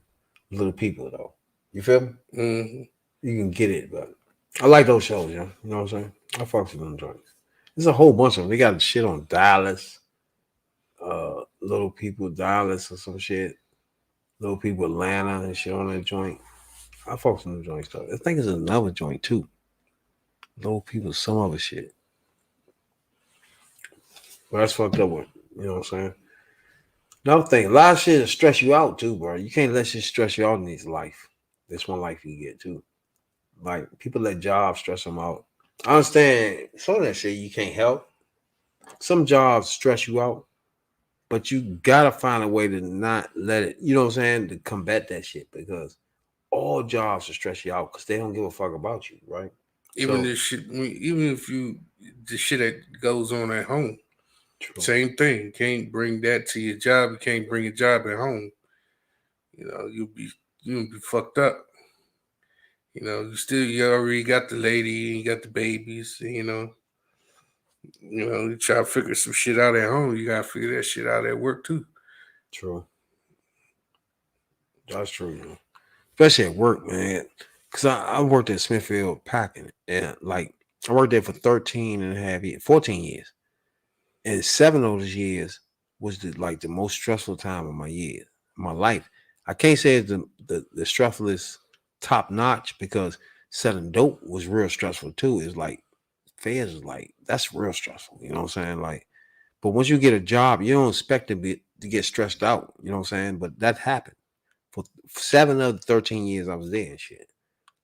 little people though. You feel me? Mm-hmm. You can get it, but I like those shows, yeah. You know what I'm saying? I fuck with them joints. There's a whole bunch of them. They got shit on Dallas, little people Dallas or some shit. Little people Atlanta and shit on that joint. I fuck with them joints though. I think it's another joint too. Little people, some other shit. But that's fucked up with. You know what I'm saying? Another thing, a lot of shit will stress you out too, bro. You can't let shit stress you out in this life. This one life you get too. Like people let jobs stress them out. I understand some of that shit you can't help. Some jobs stress you out, but you gotta find a way to not let it. You know what I'm saying? To combat that shit because all jobs will stress you out because they don't give a fuck about you, right? Even So this shit, even if you the shit that goes on at home, true, same thing. You can't bring that to your job. You can't bring a job at home. You know, you'll be fucked up. You know, you already got the lady, you got the babies. You try to figure some shit out at home. You gotta figure that shit out at work too. true. That's true, man. Especially at work, man. Cause I worked at Smithfield Packing and like I worked there for 13 and a half years, 14 years. And 7 of those years was the most stressful time of my life. I can't say it's the stressfulest top notch because selling dope was real stressful too. It's like feds is like that's real stressful. You know what I'm saying? Like, but once you get a job, you don't expect to get stressed out. You know what I'm saying? But that happened for 7 of the 13 years I was there and shit.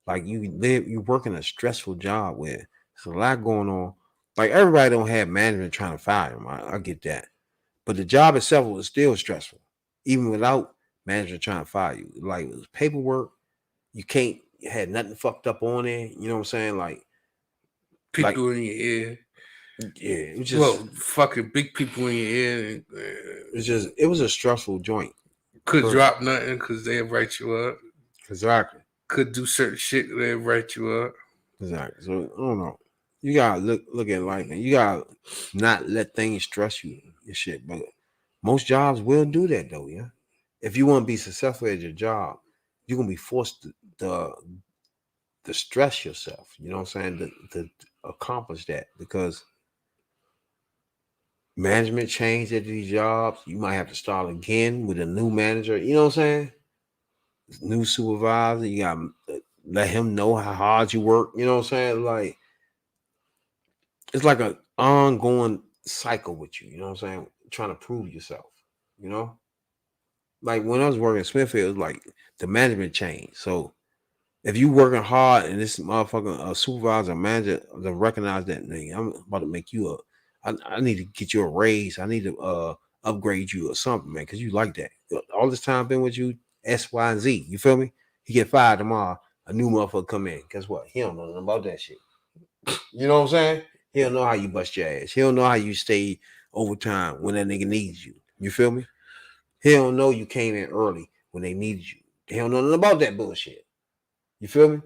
Like you work in a stressful job where there's a lot going on. Like everybody don't have management trying to fire them. I get that, but the job itself was still stressful, even without management trying to fire you. Like it was paperwork, you can't you had nothing fucked up on it. You know what I'm saying? Like People in your ear. yeah, Well, fucking big people in your ear. And, it was a stressful joint. could Period. drop nothing because they'll write you up. Exactly. Could do certain shit, they'll write you up. Exactly. So I don't know. You gotta look at life, and you gotta not let things stress you and shit. But most jobs will do that though, yeah. If you want to be successful at your job, you're gonna be forced to stress yourself. You know what I'm saying? To accomplish that because management changed at these jobs. You might have to start again with a new manager. You know what I'm saying? New supervisor. You gotta let him know how hard you work. You know what I'm saying? Like it's like an ongoing cycle with you. You know what I'm saying? Trying to prove yourself. You know, like when I was working at Smithfield, it was like the management changed. So If you working hard and this motherfucking supervisor or manager to recognize that nigga, I'm about to make you I need to get you a raise. I need to upgrade you or something, man, because you like that. All this time been with you, X, Y, and Z. You feel me? He get fired tomorrow. A new motherfucker come in. Guess what? He don't know nothing about that shit. You know what I'm saying? He don't know how you bust your ass. He don't know how you stay overtime when that nigga needs you. You feel me? He don't know you came in early when they needed you. He don't know nothing about that bullshit. You feel me?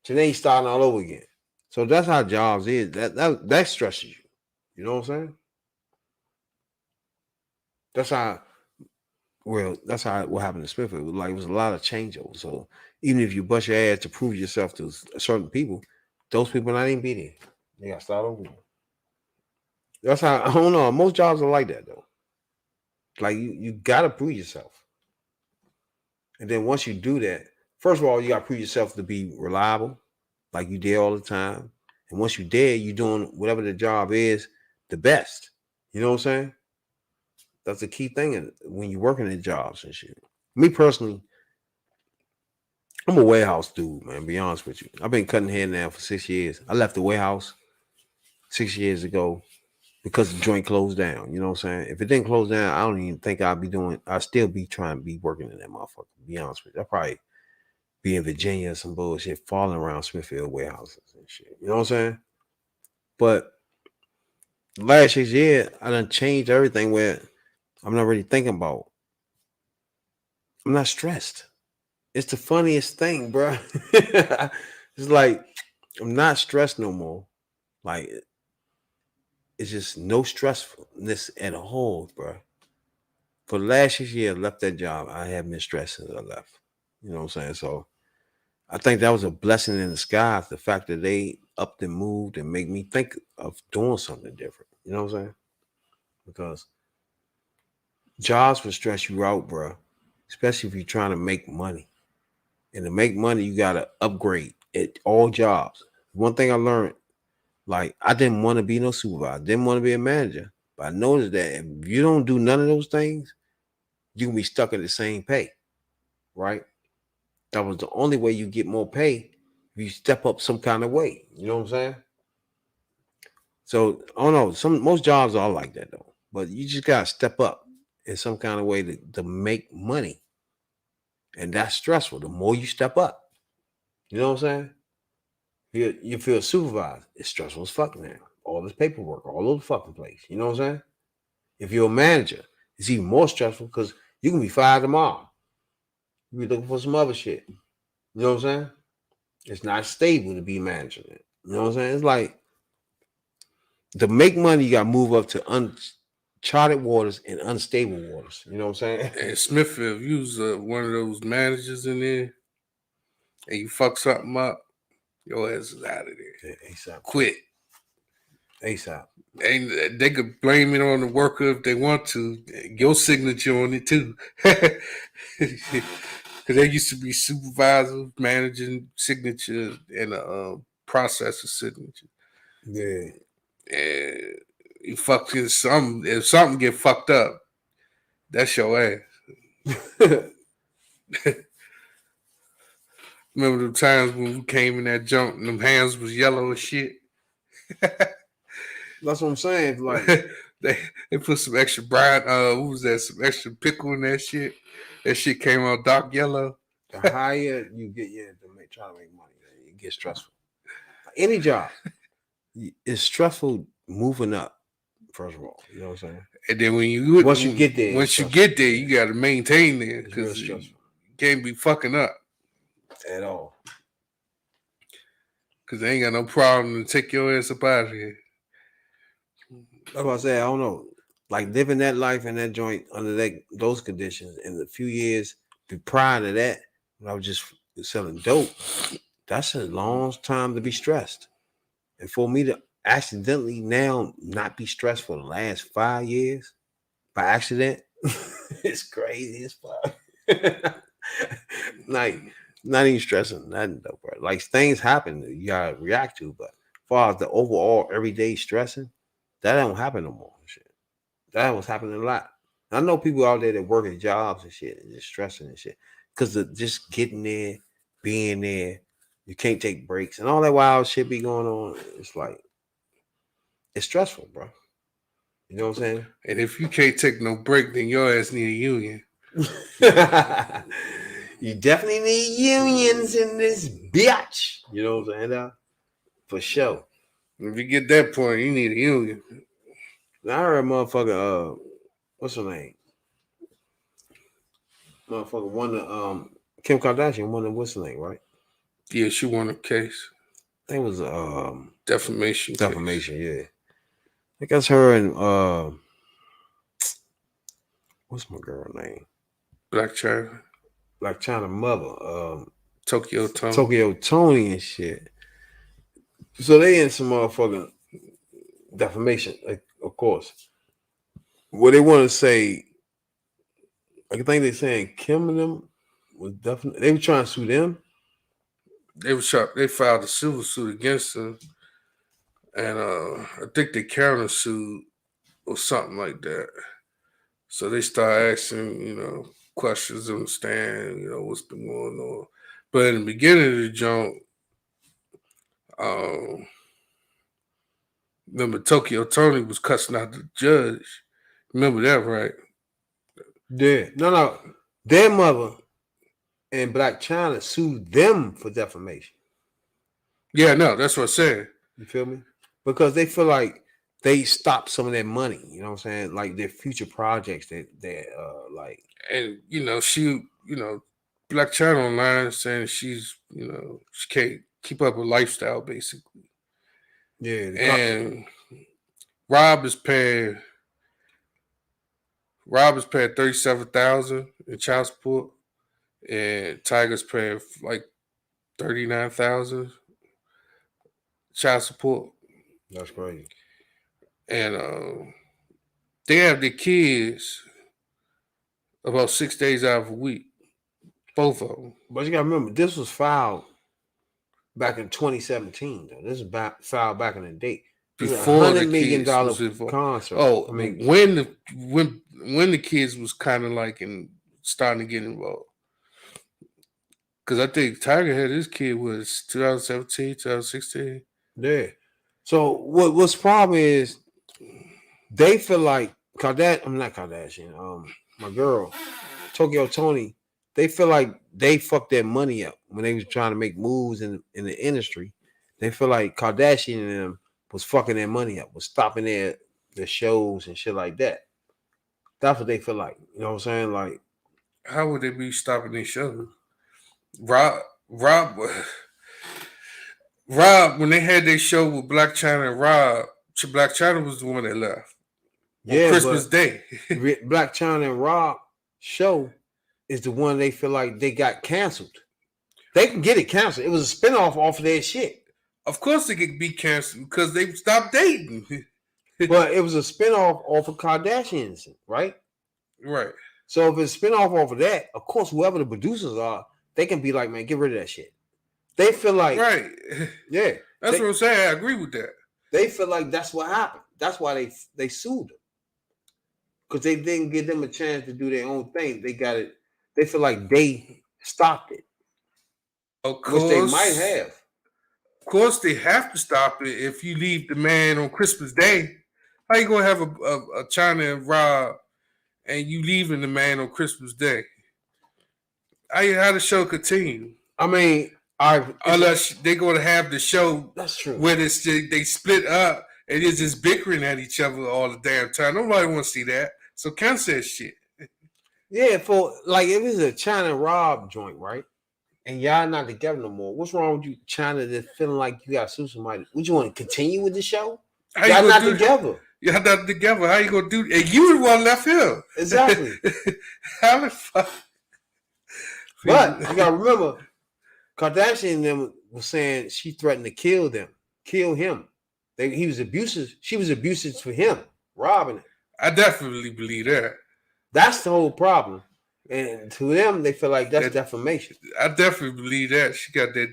So then he's starting all over again. So that's how jobs is. That stresses you. You know what I'm saying? That's how. Well, that's how what happened to Smithfield. Like it was a lot of changeover. So even if you bust your ass to prove yourself to certain people, those people not even be there. They got to start over. That's how I don't know. Most jobs are like that though. Like you gotta prove yourself. And then once you do that, first of all, you gotta prove yourself to be reliable, like you there all the time. And once you there, you doing whatever the job is the best. You know what I'm saying? That's the key thing when you're working at jobs and shit. Me personally, I'm a warehouse dude, man. Be honest with you. I've been cutting hair now for 6 years. I left the warehouse 6 years ago because the joint closed down. You know what I'm saying? If it didn't close down, I don't even think I'd still be trying to be working in that motherfucker. To be honest with you. I'd probably be in Virginia or some bullshit, falling around Smithfield warehouses and shit. You know what I'm saying? But the last 6 years, I done changed everything where I'm not really thinking about. I'm not stressed. It's the funniest thing, bro. It's like I'm not stressed no more. Like it's just no stressfulness at all, bro. For the last 6 years, I left that job. I haven't been stressed since I left. You know what I'm saying? So I think that was a blessing in disguise. The fact that they upped and moved and make me think of doing something different. You know what I'm saying? Because jobs will stress you out, bro. Especially if you're trying to make money. And to make money, you gotta upgrade at all jobs. One thing I learned, like I didn't want to be no supervisor, didn't want to be a manager. But I noticed that if you don't do none of those things, you can be stuck at the same pay, right? That was the only way you get more pay if you step up some kind of way. You know what I'm saying? So I don't know. Most jobs are like that though. But you just gotta step up in some kind of way to make money. And that's stressful. The more you step up. You know what I'm saying? You feel supervised. It's stressful as fuck now. All this paperwork, all over the fucking place. You know what I'm saying? If you're a manager, it's even more stressful because you can be fired tomorrow. You be looking for some other shit. You know what I'm saying? It's not stable to be managing it. You know what I'm saying? It's like to make money, you got to move up to uncharted waters and unstable waters. You know what I'm saying? And Smithfield, you was one of those managers in there, and you fuck something up, your ass is out of there. ASAP. Quit. ASAP. And they could blame it on the worker if they want to. Your signature on it too. Because there used to be supervisor, managing signature, and a processor signature. Yeah. And you fucking some if something get fucked up, that's your ass. Remember the times when we came in that junk and them hands was yellow as shit? That's what I'm saying. Like they put some extra brine, what was that? Some extra pickle in that shit. That shit came out dark yellow. the higher you get, try to make money, it gets stressful. Any job, it's stressful moving up. First of all, you know what I'm saying. And then once you get there, you got to maintain there because you can't be fucking up at all. Because they ain't got no problem to take your ass up out of here. That's what I say. I don't know. Like living that life in that joint under those conditions in the few years prior to that, when I was just selling dope, that's a long time to be stressed. And for me to accidentally now not be stressed for the last 5 years by accident, it's crazy as fuck. Like, not even stressing nothing though, bro. Like things happen you gotta react to, but as far as the overall everyday stressing, that don't happen no more. Shit. That was happening a lot. I know people out there that work at jobs and shit and just stressing and shit. Cause of just getting there, being there. You can't take breaks and all that wild shit be going on. It's like it's stressful, bro. You know what I'm saying? And if you can't take no break, then your ass need a union. You definitely need unions in this bitch. You know what I'm saying? For sure. If you get that point, you need a union. Now, I heard motherfucker, what's her name? Motherfucker won the Kim Kardashian won the what's her name, right? Yeah, she won a case. I think it was Defamation. defamation, yeah. I think that's her and what's my girl name? Black China. Like China mother, Tokyo Tone. Tokyo Tony and shit. So they in some motherfucking defamation, like, of course. What they want to say, I think they saying Kim and them was definitely they were trying to sue them. They filed a civil suit against her, and I think they countersued or something like that. So they start asking, questions on the stand, what's been going on. But in the beginning of the jump, remember Tokyo Tony was cussing out the judge. Remember that, right? Yeah. No. Their mother and Black China sued them for defamation. Yeah, no, that's what I said. You feel me? Because they feel like they stopped some of their money. You know what I'm saying? Like their future projects that like. And she, Black China online saying she's, she can't keep up with lifestyle basically. Yeah. And Rob is paying $37,000 in child support, and Tiger's paying like $39,000 child support. That's crazy. And they have their kids about 6 days out of a week, both of them. But you gotta remember, this was filed back in 2017. Though this is filed back in the day. Before $100 the million kids was concert. Oh, I mean, when the kids was kind of like starting to get involved, because I think Tiger had his kid was 2017, 2016. Yeah. So what's problem is they feel like I'm not Kardashian. My girl, Tokyo Tony, they feel like they fucked their money up when they was trying to make moves in the industry. They feel like Kardashian and them was fucking their money up, was stopping their shows and shit like that. That's what they feel like. You know what I'm saying? Like, how would they be stopping their shows? Rob, when they had their show with Black China and Rob, Black China was the one that left. Yeah, on Christmas Day. Black China and Rob show is the one they feel like they got canceled. They can get it canceled. It was a spinoff off of their shit. Of course they could be canceled because they stopped dating. But it was a spinoff off of Kardashians, right? Right. So if it's a spinoff off of that, of course, whoever the producers are, they can be like, man, get rid of that shit. They feel like, right. Yeah. That's what I'm saying. I agree with that. They feel like that's what happened. That's why they sued them. Because they didn't give them a chance to do their own thing. They got it. They feel like they stopped it. Of course. Which they might have. Of course, they have to stop it if you leave the man on Christmas Day. How you going to have a China and Rob and you leaving the man on Christmas Day? How the show continue? I mean, unless they're going to have the show. That's true. Where they split up and they're just bickering at each other all the damn time. Nobody want to see that. So cancel that shit. Yeah, for like if it's a China Rob joint, right? And y'all not together no more. What's wrong with you, China? That feeling like you got to sue somebody? Would you want to continue with the show? Y'all not together. Y'all not together. How you gonna do? And you the one left here. Exactly. How the fuck? But you gotta remember, Kardashian and them was saying she threatened to kill him. He was abusive. She was abusive for him, robbing him. I definitely believe that. That's the whole problem. And to them, they feel like that's defamation. I definitely believe that. She got that.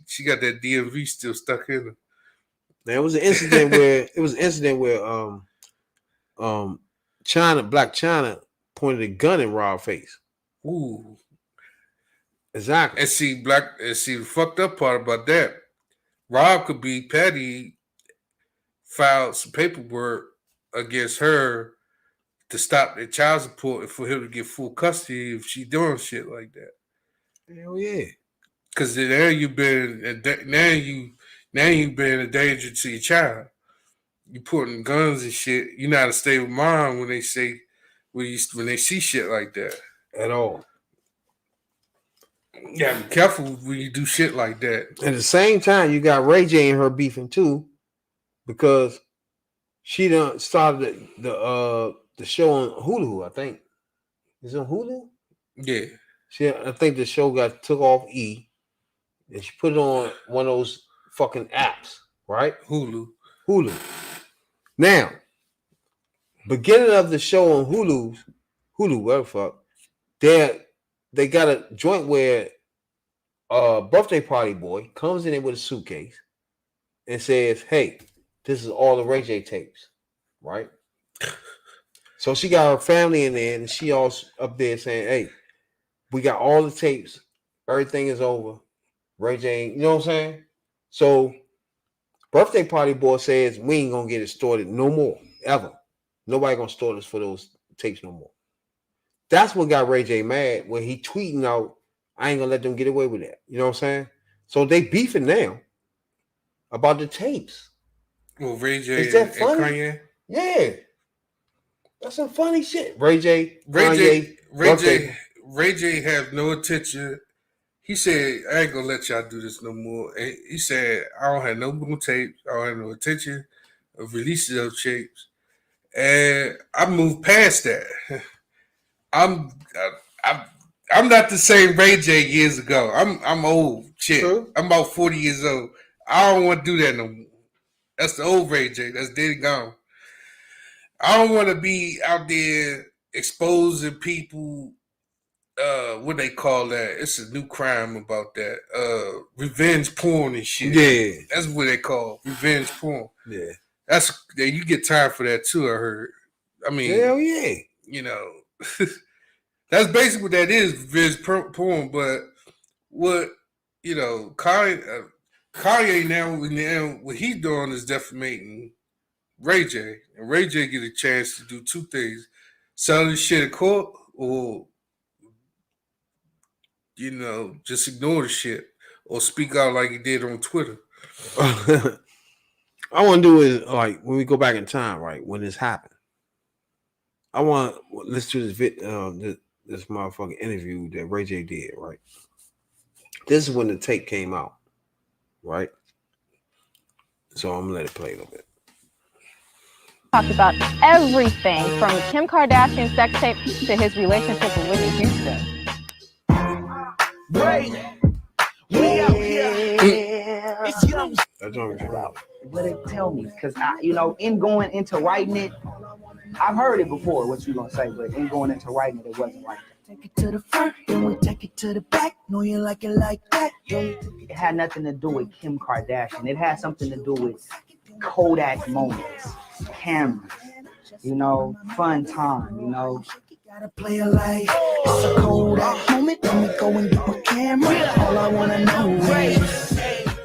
She got that DMV still stuck in her. There was an incident where Black China pointed a gun in Rob's face. Ooh. Exactly. And see, the fucked up part about that, Rob could be petty, filed some paperwork against her to stop the child support and for him to get full custody if she doing shit like that. Hell yeah. Because now you've been now you've been a danger to your child. You putting guns and shit. You're not a stable mind when they say when they see shit like that At all. Yeah, be careful when you do shit like that. At the same time, you got Ray J and her beefing too, because she done started the show on Hulu. I think is it on Hulu. Yeah, I think the show got took off E, and she put it on one of those fucking apps, right? Hulu. Now, beginning of the show on Hulu, whatever fuck, they got a joint where birthday party boy comes in there with a suitcase and says, "Hey, this is all the Ray J tapes," right? So she got her family in there, and she all up there saying, "Hey, we got all the tapes. Everything is over. Ray J, you know what I'm saying?" So, birthday party boy says, "We ain't gonna get it stored no more, ever. Nobody gonna store this for those tapes no more." That's what got Ray J mad when he tweeting out, "I ain't gonna let them get away with that." You know what I'm saying? So they beefing now about the tapes. Well, Ray J Is that and funny? Kanye. Yeah, that's some funny shit. Ray J, Kanye, Ray J have no attention. He said, "I ain't gonna let y'all do this no more." And he said, "I don't have no more tapes. I don't have no attention of releasing those tapes." And I moved past that. I'm I'm I'm not the same Ray J years ago. I'm old. Shit. True. I'm about 40 years old. I don't want to do that no more. That's the old Ray J. That's dead and gone. I don't want to be out there exposing people. What they call that? It's a new crime about that. Revenge porn and shit. Yeah, That's what they call revenge porn. yeah. You get time for that too. I heard. I mean, Hell yeah. you know, that's basically what that is, revenge porn. But what Kanye now what he's doing is defamating Ray J, and Ray J get a chance to do two things: sell his shit in court, or just ignore the shit, or speak out like he did on Twitter. I want to do is like when we go back in time, right? When this happened, I want let's do this motherfucking interview that Ray J did, right? This is when the tape came out, right? So I'm gonna let it play a little bit. Talked about everything from Kim Kardashian's sex tape to his relationship with Whitney Houston. We out here. It's young. That's what I'm about. Let it tell me, because in going into writing it, I've heard it before. What you gonna say? But in going into writing it, it wasn't like that. Take it to the front, then we take it to the back. Know you like it like that. It had nothing to do with Kim Kardashian. It had something to do with Kodak moments, cameras, fun time, Gotta play a life. It's a cold out moment. Let me go and get my camera. All I wanna know is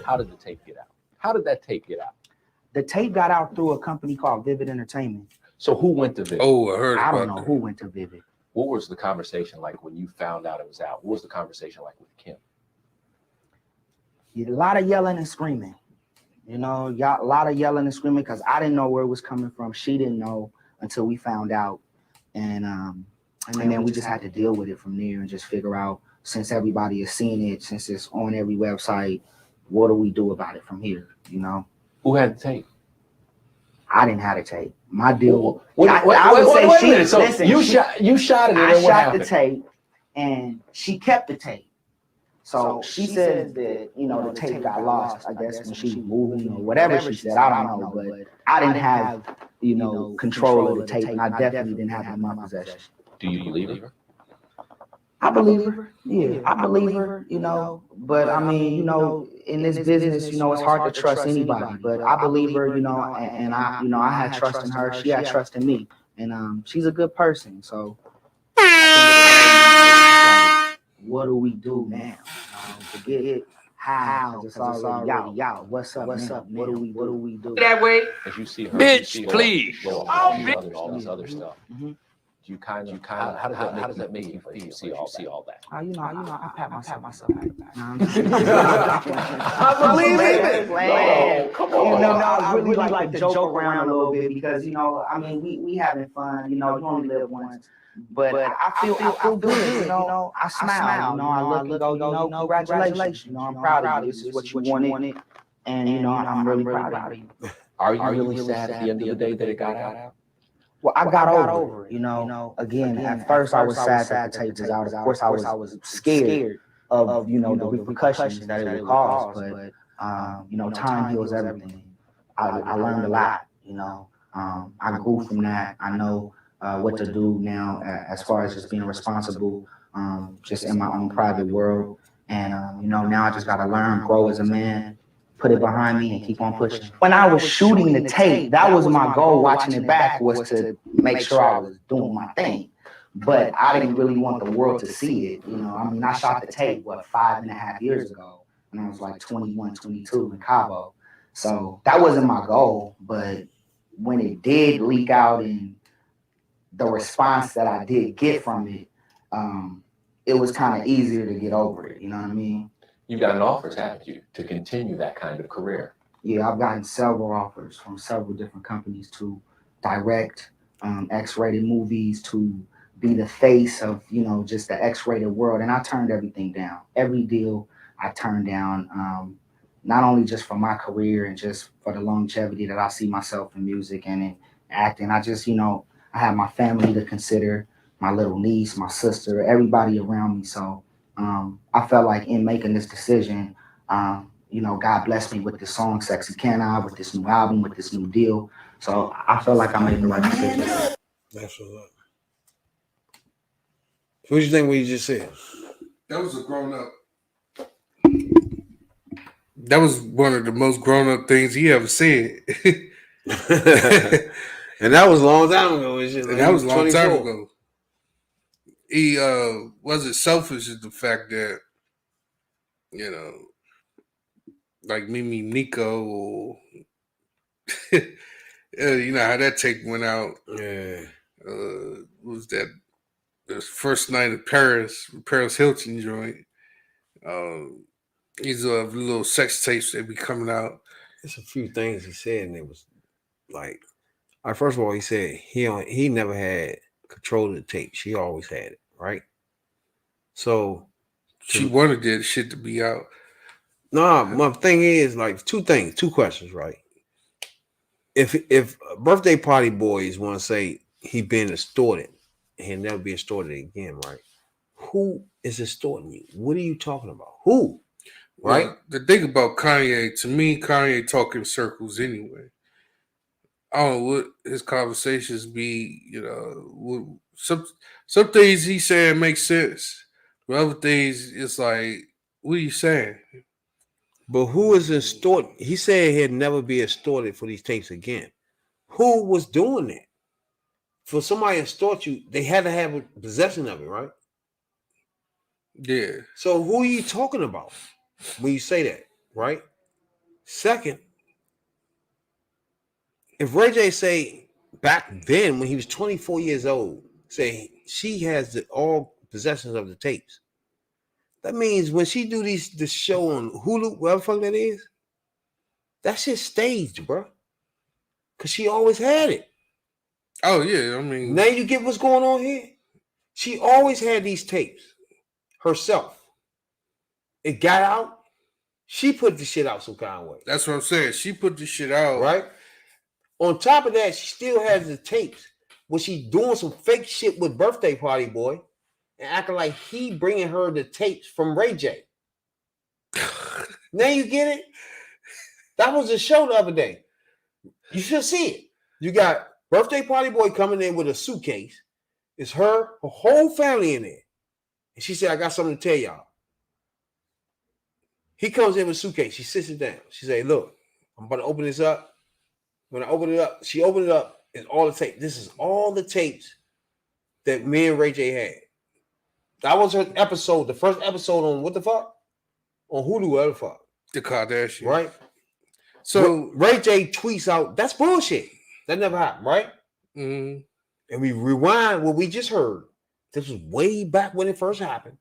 how did the tape get out? How did that tape get out? The tape got out through a company called Vivid Entertainment. So who went to Vivid? Oh, I heard. I don't know who went to Vivid. What was the conversation like when you found out it was out? What was the conversation like with Kim? A lot of yelling and screaming. A lot of yelling and screaming because I didn't know where it was coming from. She didn't know until we found out. And then we just had to deal with it from there and just figure out, since everybody is seeing it, since it's on every website, what do we do about it from here? Who had the tape? I didn't have the tape. My deal. Wait a minute. So you shot it. And I what shot happened? the tape, and she kept the tape. So she said that the tape got lost. I guess when she was moving or whatever she said. I don't know, but I didn't have control of the tape, and I definitely didn't have it in my possession. Do you believe her? I believe her. Yeah, I believe her. But I mean, in this business, it's hard to trust anybody. But I believe her. And I had trust in her. She had trust in me, and she's a good person. So. what do we do now? Forget how, because it's already out. What's up? What do we do? That way, as you see her, Bitch, please. all this other stuff. Do you kind of how does that make you feel? See all that. I pat myself. I believe it. No, come I really like to joke around a little bit because I mean we having fun. You only live once. But I feel good. I smile. I look and go. Congratulations. I'm proud of you. This is what you wanted, and I'm really proud of you. Are you really sad at the end of the day that it got out? Well, I got over it. Again, at first I was sad that the tape was out. Of course, I was scared of the repercussions that it would cause. But time heals everything. I learned a lot. I grew from that. I know what to do now as far as just being responsible, just in my own private world. And now I just gotta learn, grow as a man, put it behind me, and keep on pushing. When I was shooting the tape, that was my goal. Watching it back was to make sure I was doing my thing. But I didn't really want the world to see it. I shot the tape 5.5 years ago, when I was like 21, 22 in Cabo. So that wasn't my goal. But when it did leak out and the response that I did get from it, it was kind of easier to get over it. You know what I mean? You've gotten offers, haven't you, to continue that kind of career? Yeah, I've gotten several offers from several different companies to direct X-rated movies, to be the face of, just the X-rated world. And I turned everything down. Every deal I turned down, not only just for my career and just for the longevity that I see myself in music and in acting. I just, I have my family to consider, my little niece, my sister, everybody around me. So I felt like in making this decision, God blessed me with this song, Sexy Can I, with this new album, with this new deal. So I feel like I made the right decision. That's what's up. What do you think what you just said? That was a grown up. That was one of the most grown up things he ever said. And that was a long time ago. That was a long time ago. He wasn't selfish in the fact that, like Mimi Nico, or how that tape went out. Yeah. Was that the first night in Paris Hilton joint? These are little sex tapes that be coming out. There's a few things he said, and it was like, first of all, he said he never had control of the tape. She always had it, right? So she wanted that shit to be out. No, my thing is like two questions, right? If Birthday Party Boys want to say he been extorted, he'll never be extorted again, right? Who is extorting you? What are you talking about? Who? Right? Well, the thing about Kanye, to me, Kanye talk in circles anyway. I don't know what his conversations be. Some things he saying make sense, but other things it's like, what are you saying? But who is extorting? He said he'd never be extorted for these tapes again. Who was doing that? For somebody to extort you, they had to have possession of it, right? Yeah. So who are you talking about when you say that, right? Second, if Ray J say back then when he was 24 years old, say she has all possessions of the tapes, that means when she do this show on Hulu, whatever the fuck that is, that shit staged, bro. Cause she always had it. Oh yeah, I mean, now you get what's going on here. She always had these tapes herself. It got out. She put the shit out some kind of way. That's what I'm saying. She put the shit out, right? On top of that, she still has the tapes where she doing some fake shit with Birthday Party Boy and acting like he bringing her the tapes from Ray J. Now you get it? That was a show the other day. You should see it. You got Birthday Party Boy coming in with a suitcase. It's her whole family in there. And she said, I got something to tell y'all. He comes in with a suitcase. She sits it down. She said, look, I'm about to open this up. When I open it up, she opened it up. It's all the tapes. This is all the tapes that me and Ray J had. That was her episode, the first episode on what the fuck? On Hulu, whatever the fuck. The Kardashians. Right? So Ray J tweets out, that's bullshit. That never happened, right? mm-hmm. And we rewind what we just heard. This was way back when it first happened.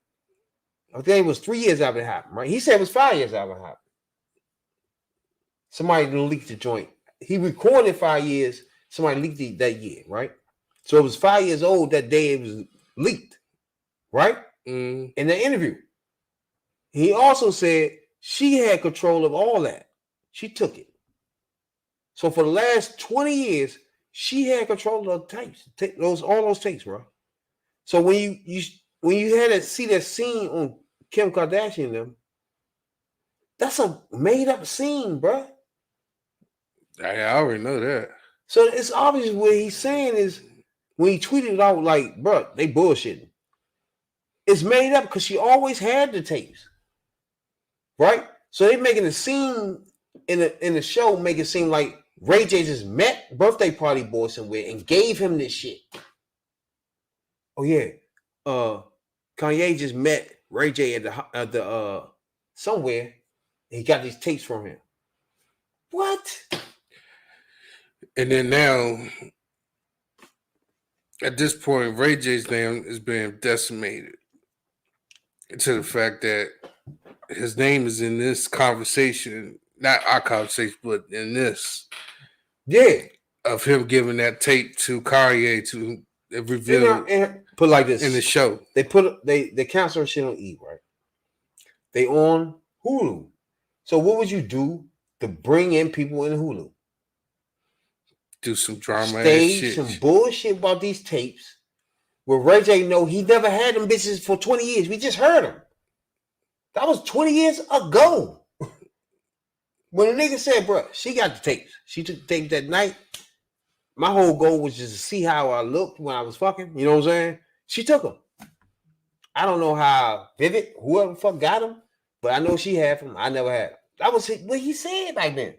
I think it was 3 years after it happened, right? He said it was 5 years after it happened. Somebody leaked the joint. He recorded 5 years. Somebody leaked it that year, right? So it was 5 years old that day it was leaked, right? In the interview. He also said she had control of all that. She took it. So for the last 20 years, she had control of the tapes, all those tapes, bro. So when you had to see that scene on Kim Kardashian and them, that's a made up scene, bro. I already know that. So it's obvious what he's saying is when he tweeted it out, like, bro, they bullshitting. It's made up because she always had the tapes, right? So they making a scene in the show, make it seem like Ray J just met birthday party boy somewhere and gave him this shit. Oh yeah, Kanye just met Ray J at the somewhere. And he got these tapes from him. What? And then now, at this point, Ray J's name is being decimated to the fact that his name is in this conversation, not our conversation, but in this. Yeah. Of him giving that tape to Kanye to reveal and put like this in the show. They cancel shit on E, right? They on Hulu. So what would you do to bring in people in Hulu? Do some drama Stage shit. Some bullshit about these tapes where Ray J know he never had them bitches for 20 years. We just heard him. That was 20 years ago. When the nigga said, bro, she got the tapes. She took the tapes that night. My whole goal was just to see how I looked when I was fucking. You know what I'm saying? She took them. I don't know how Vivid, whoever the fuck got them, but I know she had them. I never had them. That was what he said back then.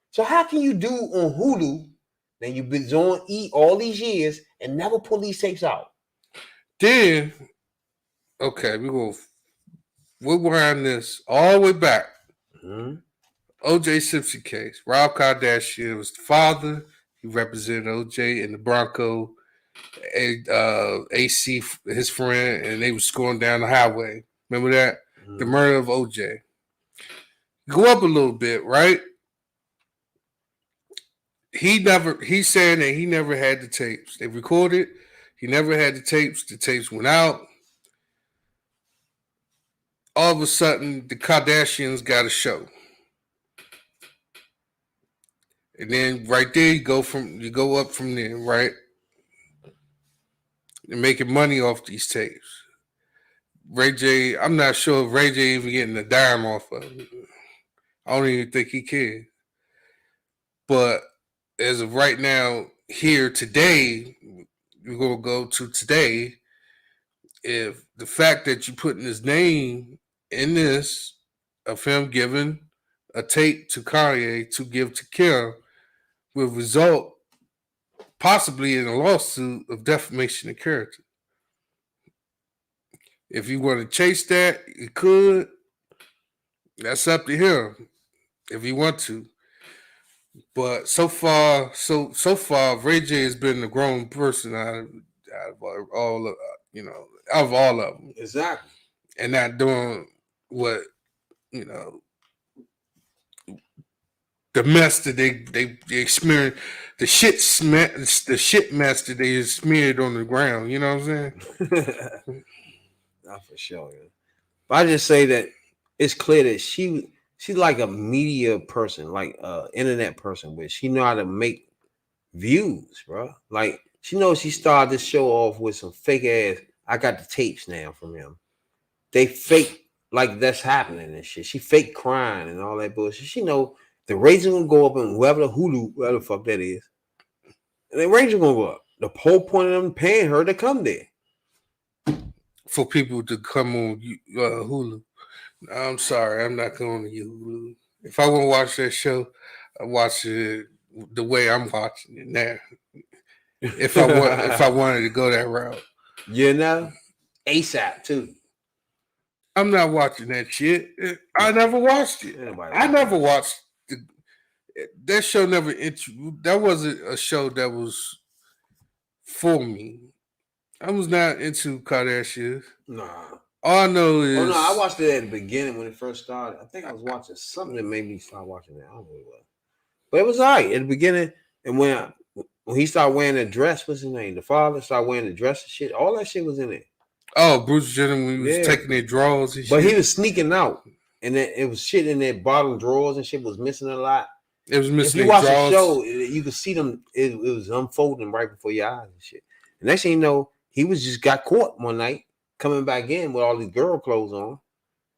So how can you do on Hulu, then you've been on E all these years and never pull these tapes out? Then, okay, we'll wind this all the way back. Mm-hmm. O.J. Simpson case. Rob Kardashian was the father. He represented O.J. in the Bronco. AC, his friend, and they was going down the highway. Remember that? Mm-hmm. The murder of O.J. Go up a little bit, right? He's saying that he never had the tapes. They recorded. He never had the tapes. The tapes went out. All of a sudden, the Kardashians got a show. And then right there, you go up from there, right? And making money off these tapes. Ray J, I'm not sure if Ray J even getting a dime off of it. I don't even think he can. But as of right now, here today, we're going to go to today. If the fact that you putting his name in this, of him giving a tape to Kanye to give to Kim, will result possibly in a lawsuit of defamation of character. If you want to chase that, you could. That's up to him if you want to. But so far, Ray J has been a grown person out of all of them. Exactly. And not doing what, the mess that they experienced, the shit mess that they smeared on the ground. You know what I'm saying? Not for sure. Yeah. But I just say that it's clear that she's like a media person, like internet person, where she know how to make views, bro. Like she knows she started this show off with some fake ass. I got the tapes now from him. They fake like that's happening and shit. She fake crying and all that bullshit. She know the ratings gonna go up and whoever the fuck that is, and the ratings gonna go up. The whole point of them paying her to come there. For people to come on Hulu. I'm sorry, I'm not going to Hulu. If I want to watch that show, I watch it the way I'm watching it now. If I wanted to go that route. You know? ASAP too. I'm not watching that shit. I never watched it. I never watched that show. That wasn't a show that was for me. I was not into Kardashian. Nah. All I know is. Oh no, I watched it at the beginning when it first started. I think I was watching something that made me start watching it. I don't know what it was. But it was alright at the beginning. And when he started wearing the dress, what's his name? The father started wearing the dress and shit. All that shit was in it. Oh, Bruce Jenner when he was taking their drawers and shit. But he was sneaking out. And then it was shit in their bottom drawers and shit was missing a lot. It was missing. If you watch the show, you could see them. It was unfolding right before your eyes and shit. And next thing you know, he was just got caught one night coming back in with all these girl clothes on.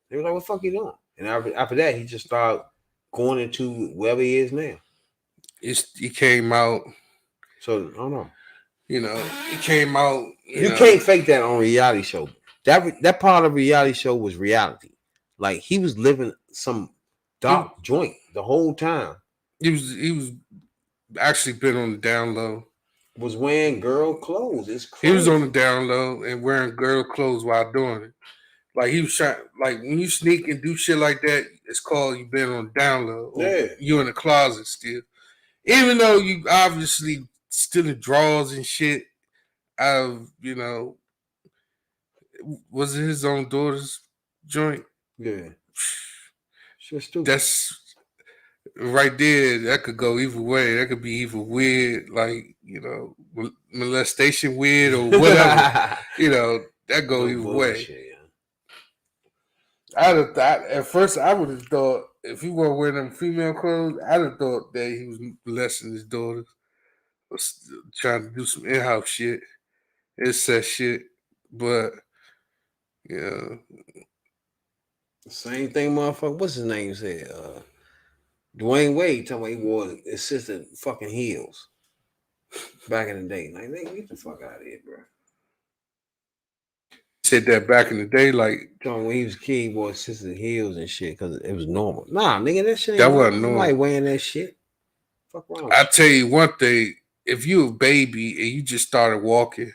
They were like, "What the fuck you doing?" And after that, he just started going into wherever he is now. He came out. So I don't know. You know, it came out. You can't fake that on a reality show. That part of reality show was reality. Like he was living some dark joint the whole time. He was actually been on the down low. Was wearing girl clothes. It's crazy. He was on the down low and wearing girl clothes while doing it. Like he was trying. Like when you sneak and do shit like that, it's called you been on the down low. Yeah. You in the closet still, even though you obviously still in drawers and shit. Out of was it his own daughter's joint? Yeah. Shit's stupid. That's right there. That could go either way. That could be either weird, like molestation weird or whatever. That go either way. Yeah. I'd have thought at first. I would have thought if he were wearing them female clothes, I'd have thought that he was molesting his daughters, or trying to do some in-house shit, incest shit. But same thing, motherfucker. What's his name said? Dwayne Wade talking about he wore assistant fucking heels back in the day. Like, nigga, get the fuck out of here, bro. Said that back in the day, like when he was a kid, he wore assistant heels and shit because it was normal. Nah, nigga, that shit ain't that wasn't normal. Nobody wearing that shit. Fuck wrong. I tell you one thing: if you a baby and you just started walking,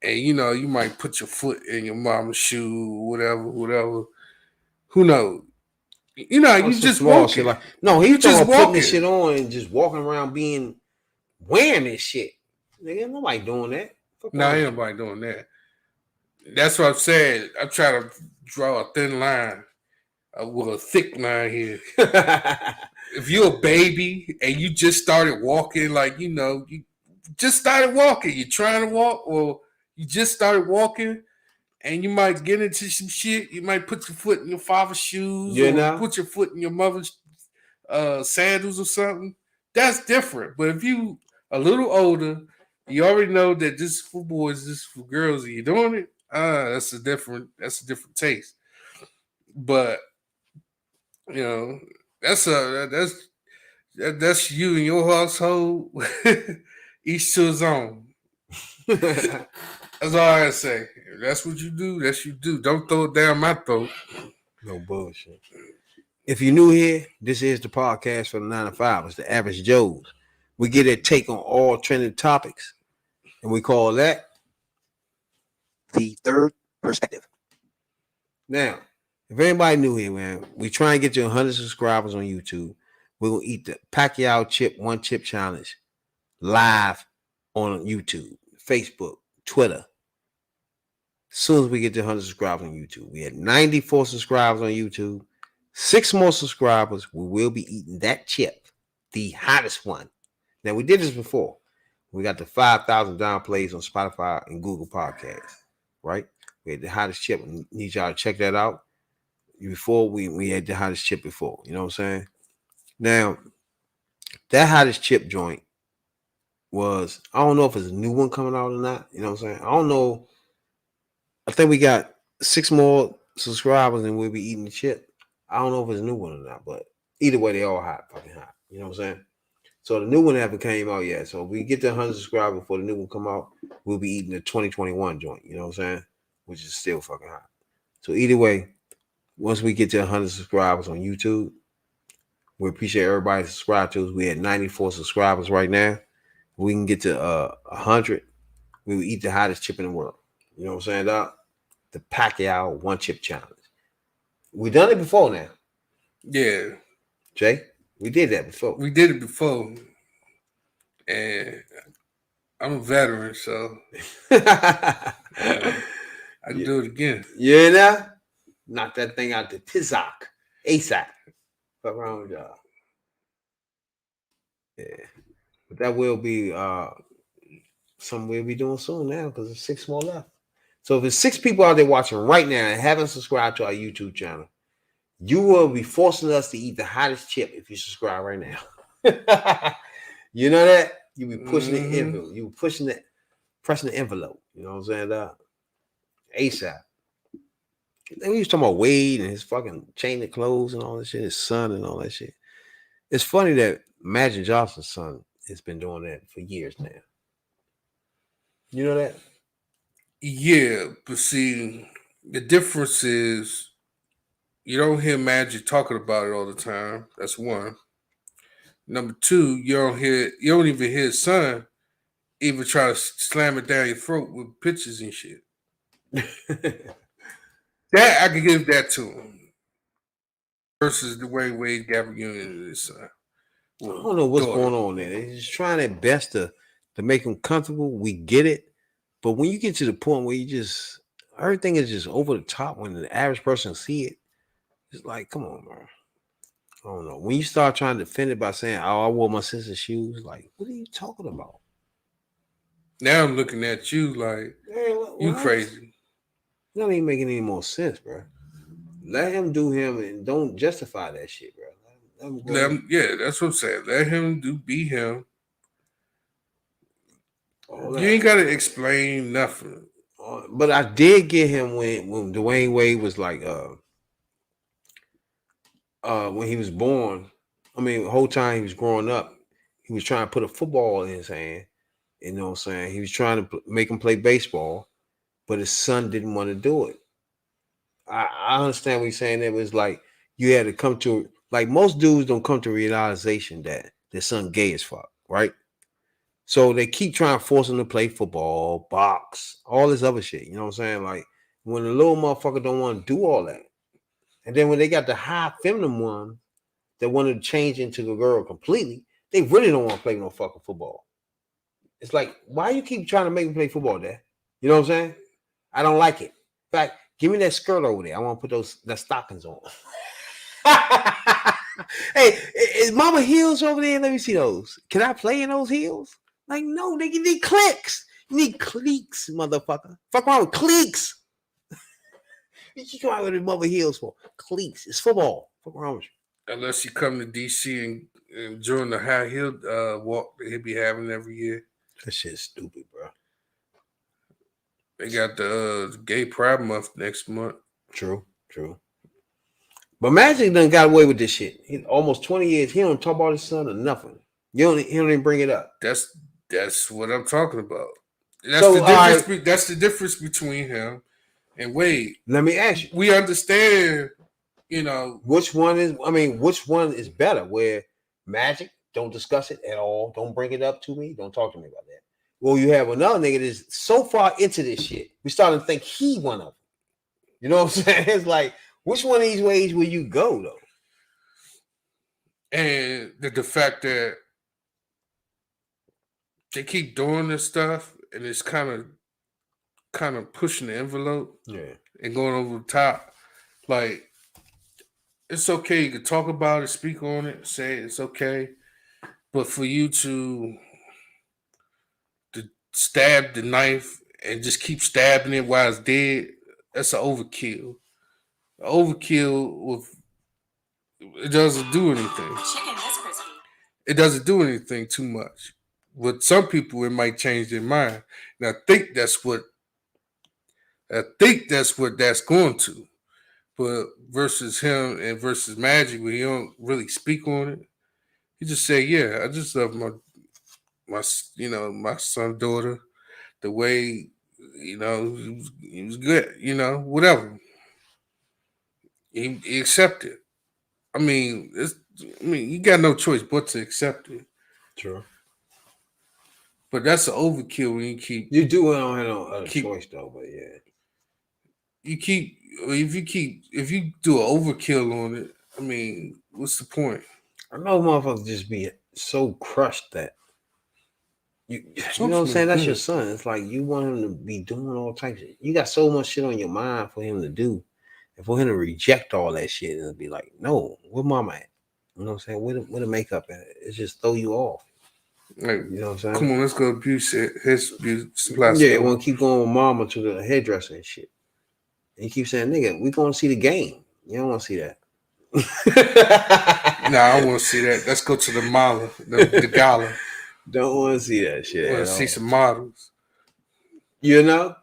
and you might put your foot in your mama's shoe, whatever. Who knows? You just walking. Shit like, no, he was just putting this shit on and just walking around wearing this shit. Nigga, nobody doing that. No, ain't nobody doing that. That's what I'm saying. I'm trying to draw a thin line with a thick line here. If you're a baby and you just started walking, like, you just started walking, you're trying to walk, or you just started walking, and you might get into some shit. You might put your foot in your father's shoes, or put your foot in your mother's sandals or something. That's different. But if you a little older, you already know that this is for boys, this is for girls, and you're doing it. That's a different taste. But that's you and your household. Each to his own. That's all I say. If that's what you do, that's you do. Don't throw it down my throat. No bullshit. If you're new here, this is the podcast for the 9 to 5. It's the Average Joes. We get a take on all trending topics, and we call that the third perspective. Now, if anybody new here, man, we try and get you 100 subscribers on YouTube. We're going to eat the Pacquiao chip, one chip challenge live on YouTube, Facebook, Twitter. As soon as we get to 100 subscribers on YouTube, we had 94 subscribers on YouTube. 6 more subscribers, we will be eating that chip, the hottest one. Now, we did this before. We got the 5,000 downplays on Spotify and Google Podcasts, right? We had the hottest chip. We need y'all to check that out. Before, we had the hottest chip before. You know what I'm saying? Now, that hottest chip joint was, I don't know if it's a new one coming out or not. You know what I'm saying? I don't know. I think we got 6 more subscribers and we'll be eating the chip. I don't know if it's a new one or not, but either way, they all hot, fucking hot. You know what I'm saying? So the new one haven't came out yet. So if we get to 100 subscribers before the new one come out, we'll be eating the 2021 joint. You know what I'm saying? Which is still fucking hot. So either way, once we get to 100 subscribers on YouTube, we appreciate everybody subscribe to us. We had 94 subscribers right now. If we can get to 100, we will eat the hottest chip in the world. You know what I'm saying, Doc? the Pacquiao one chip challenge. We done it before now. Yeah. Jay, we did that before. We did it before. And I'm a veteran, so I can do it again. You know? Knock that thing out the Tizak. ASAP. Fuck around with y'all. Yeah. But that will be something we'll be doing soon now because there's 6 more left. So if there's 6 people out there watching right now and haven't subscribed to our YouTube channel, you will be forcing us to eat the hottest chip if you subscribe right now. You know that? You be pushing the envelope. You pushing it, pressing the envelope. You know what I'm saying? ASAP. Then we was talking about Wade and his fucking chain of clothes and all that shit, his son and all that shit. It's funny that Magic Johnson's son has been doing that for years now. You know that? Yeah, but see, the difference is you don't hear Magic talking about it all the time. That's one. Number 2, you don't even hear his son even try to slam it down your throat with pictures and shit. That I can give that to him. Versus the way Wade Gabriel and his son. I don't know what's going on there. They're just trying their best to make them comfortable. We get it. But when you get to the point where you just everything is just over the top when the average person see it, it's like, come on, bro. I don't know. When you start trying to defend it by saying, "Oh, I wore my sister's shoes," like, what are you talking about? Now I'm looking at you like, you crazy. That ain't making any more sense, bro. Let him do him and don't justify that shit, bro. Yeah, that's what I'm saying. Let him be him. You ain't gotta explain nothing. But I did get him when Dwayne Wade was like when he was born. I mean, the whole time he was growing up, he was trying to put a football in his hand. You know what I'm saying? He was trying to make him play baseball, but his son didn't want to do it. I understand what he's saying. It was like you had to come to, like, most dudes don't come to realization that their son gay as fuck, right? So they keep trying to force him to play football, box, all this other shit. You know what I'm saying? Like, when the little motherfucker don't want to do all that. And then when they got the high feminine one that wanted to change into a girl completely, they really don't want to play no fucking football. It's like, why you keep trying to make me play football, Dad? You know what I'm saying? I don't like it. In fact, give me that skirt over there. I want to put the stockings on. Hey, is Mama heels over there? Let me see those. Can I play in those heels? Like, no, nigga, you need clicks. You need cleats, motherfucker. Fuck around with cleats. What you trying with the mother heels for? Cleats. It's football. Fuck around with you. Unless you come to DC and join the high heel walk that he'll be having every year. That shit's stupid, bro. They got the Gay Pride Month next month. True. But Magic done got away with this shit. He almost 20 years. He don't talk about his son or nothing. He don't even bring it up. That's what I'm talking about. That's the difference between him and Wade. Let me ask you. We understand, you know, which one is better? Where Magic don't discuss it at all, don't bring it up to me, don't talk to me about that. Well, you have another nigga that's so far into this shit, we starting to think he one of them. You know what I'm saying? It's like, which one of these ways will you go though? And the fact that they keep doing this stuff and it's kind of pushing the envelope, and going over the top. Like, it's okay, you can talk about it, speak on it, say it's okay, but for you to stab the knife and just keep stabbing it while it's dead, that's an overkill. It doesn't do anything. It doesn't do anything too much. With some people, it might change their mind. And I think that's what that's going to. But versus him and versus Magic, where he don't really speak on it, he just say, "Yeah, I just love my son, daughter, the way, you know, he was good, you know, whatever." He accepted. I mean, you got no choice but to accept it. True. But that's an overkill when you keep. You do don't have no other choice though, but yeah. if you do an overkill on it, I mean, what's the point? I know motherfuckers just be so crushed that you know what I'm saying? That's your son. It's like you want him to be doing all types of. You got so much shit on your mind for him to do, and for him to reject all that shit and be like, no, where mama at? You know what I'm saying? Where the makeup at? It's just throw you off. Like, you know what I'm saying? Come on, let's go his beauty supply Yeah, store. want to keep going with mama to the hairdresser and shit. And he keeps saying, nigga, we going to see the game. You don't want to see that. Nah, I want to see that. Let's go to the mall, the gala. Don't want to see that shit. I want to see some models. You know?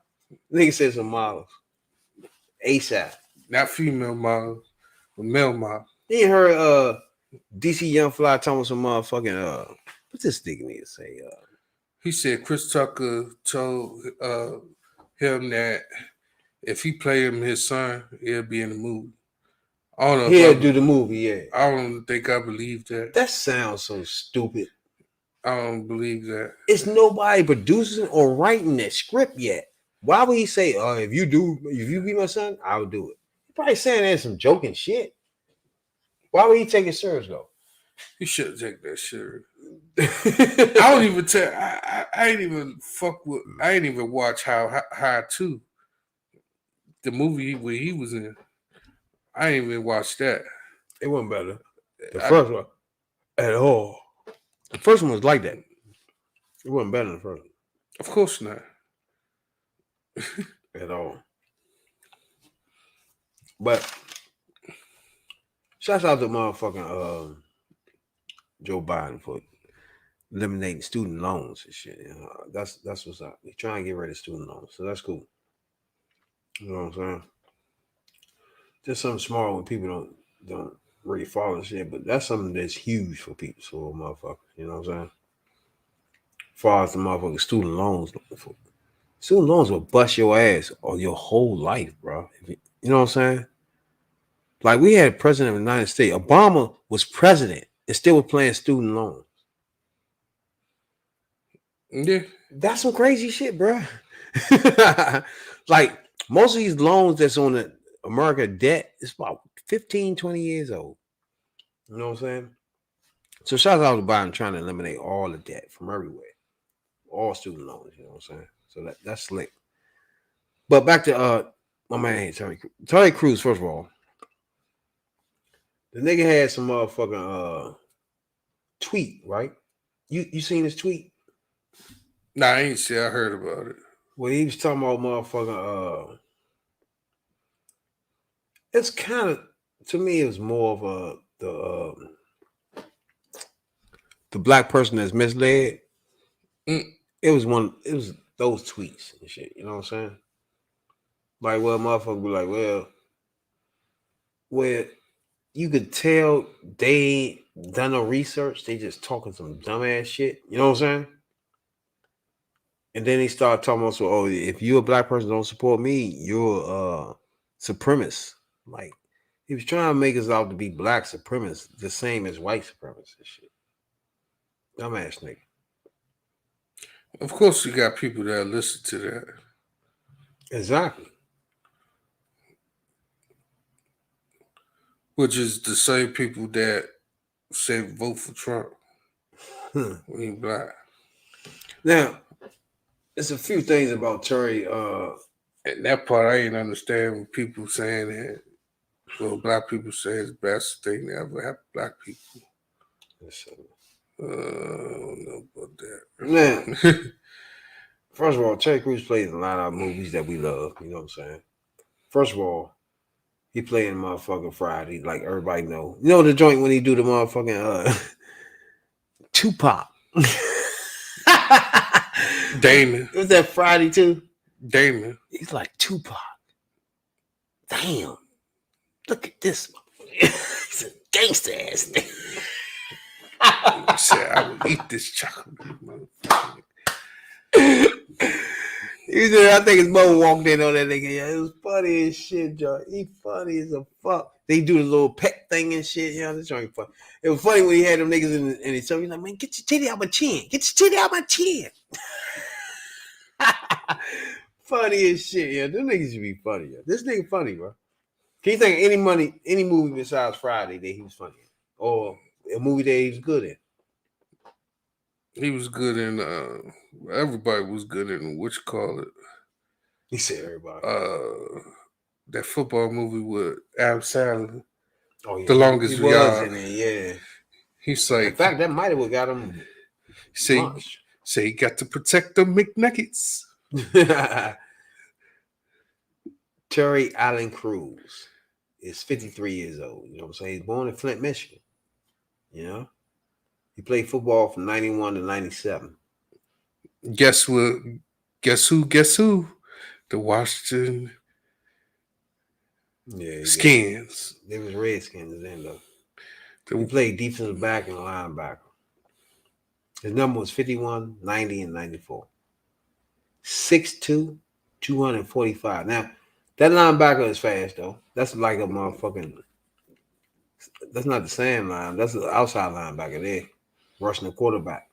Nigga said some models. ASAP. Not female models, but male models. You ain't heard DC Young Fly talking some motherfucking what's this nigga need to say? He said Chris Tucker told him that if he played him his son, he'll be in the movie. I don't know. He'll do the movie, yeah. I don't think I believe that. That sounds so stupid. I don't believe that. It's nobody producing or writing that script yet. Why would he say, if you be my son, I'll do it? He's probably saying that some joking shit. Why would he take it serious though? He should take that serious. I don't even tell. I ain't even fuck with. I ain't even watch High 2. The movie where he was in. I ain't even watched that. It wasn't better. The first one at all. The first one was like that. It wasn't better than the first one. Of course not. At all. But shouts out to motherfucking Joe Biden for eliminating student loans and shit. You know, that's what's up. He's trying to get rid of student loans, so that's cool. You know what I'm saying? Just something small when people don't really follow shit, but that's something that's huge for people. So motherfuckers, you know what I'm saying? As far as the motherfucking student loans, student loans will bust your ass or your whole life, bro. You know what I'm saying? Like we had a president of the United States. Obama was president and still was playing student loans. Yeah. That's some crazy shit, bro. Like most of these loans that's on the America debt is about 15, 20 years old. You know what I'm saying? So shout out to Biden trying to eliminate all the debt from everywhere. All student loans, you know what I'm saying? So that's slick. But back to my man Terry Crews, first of all. The nigga had some motherfucking tweet, right? You seen his tweet? Nah, I ain't see. I heard about it. Well, he was talking about motherfucking it's kind of, to me, it was more of the black person that's misled. It was those tweets and shit. You know what I'm saying? Like, well, motherfucker be like, well, you could tell they ain't done no research. They just talking some dumbass shit. You know what I'm saying? And then he started talking about, so, if you a black person don't support me, you're a supremacist. Like, he was trying to make us out to be black supremacists, the same as white supremacists and shit. Dumbass nigga. Of course, you got people that listen to that. Exactly. Which is the same people that say vote for Trump when he black. Now, there's a few things about Terry. And that part I ain't understand when people saying that. Well, black people say it's the best thing that ever happened to black people. I don't know about that. Man, first of all, Terry Crews plays in a lot of movies that we love. You know what I'm saying? First of all, he played in motherfucking Friday, like everybody know. You know the joint when he do the motherfucking Tupac. Damon. Was that Friday too? Damon. He's like Tupac. Damn. Look at this. He's a gangster ass thing. He said, I would eat this chocolate, motherfucker. He said, I think his mother walked in on that nigga. Yeah, it was funny as shit, Joe. He funny as a fuck. They do the little pet thing and shit. You know, this joint funny. It was funny when he had them niggas in his tummy. He's like, man, get your titty out my chin. Get your titty out my chin. Funny as shit, yeah. Them niggas should be funny. Yeah. This nigga funny, bro. Can you think of any movie besides Friday that he was funny in? Or a movie that he was good in? He was good in. Everybody was good in what you call it. He said everybody. That football movie with Adam Sandler. Oh yeah, The Longest he was Yard. in it, yeah. He's like, in fact, that might have got him say he got to protect the McNuggets. Terry Allen Cruz is 53 years old. You know what I'm saying? He's born in Flint, Michigan. You know? He played football from 91 to 97. Guess what? Guess who? The Washington Skins. They was Redskins then, though. He played defensive back and linebacker. His number was 51, 90, and 94. 6'2", 245. Now, that linebacker is fast, though. That's like a motherfucking... That's not the same line. That's the outside linebacker there, rushing the quarterback.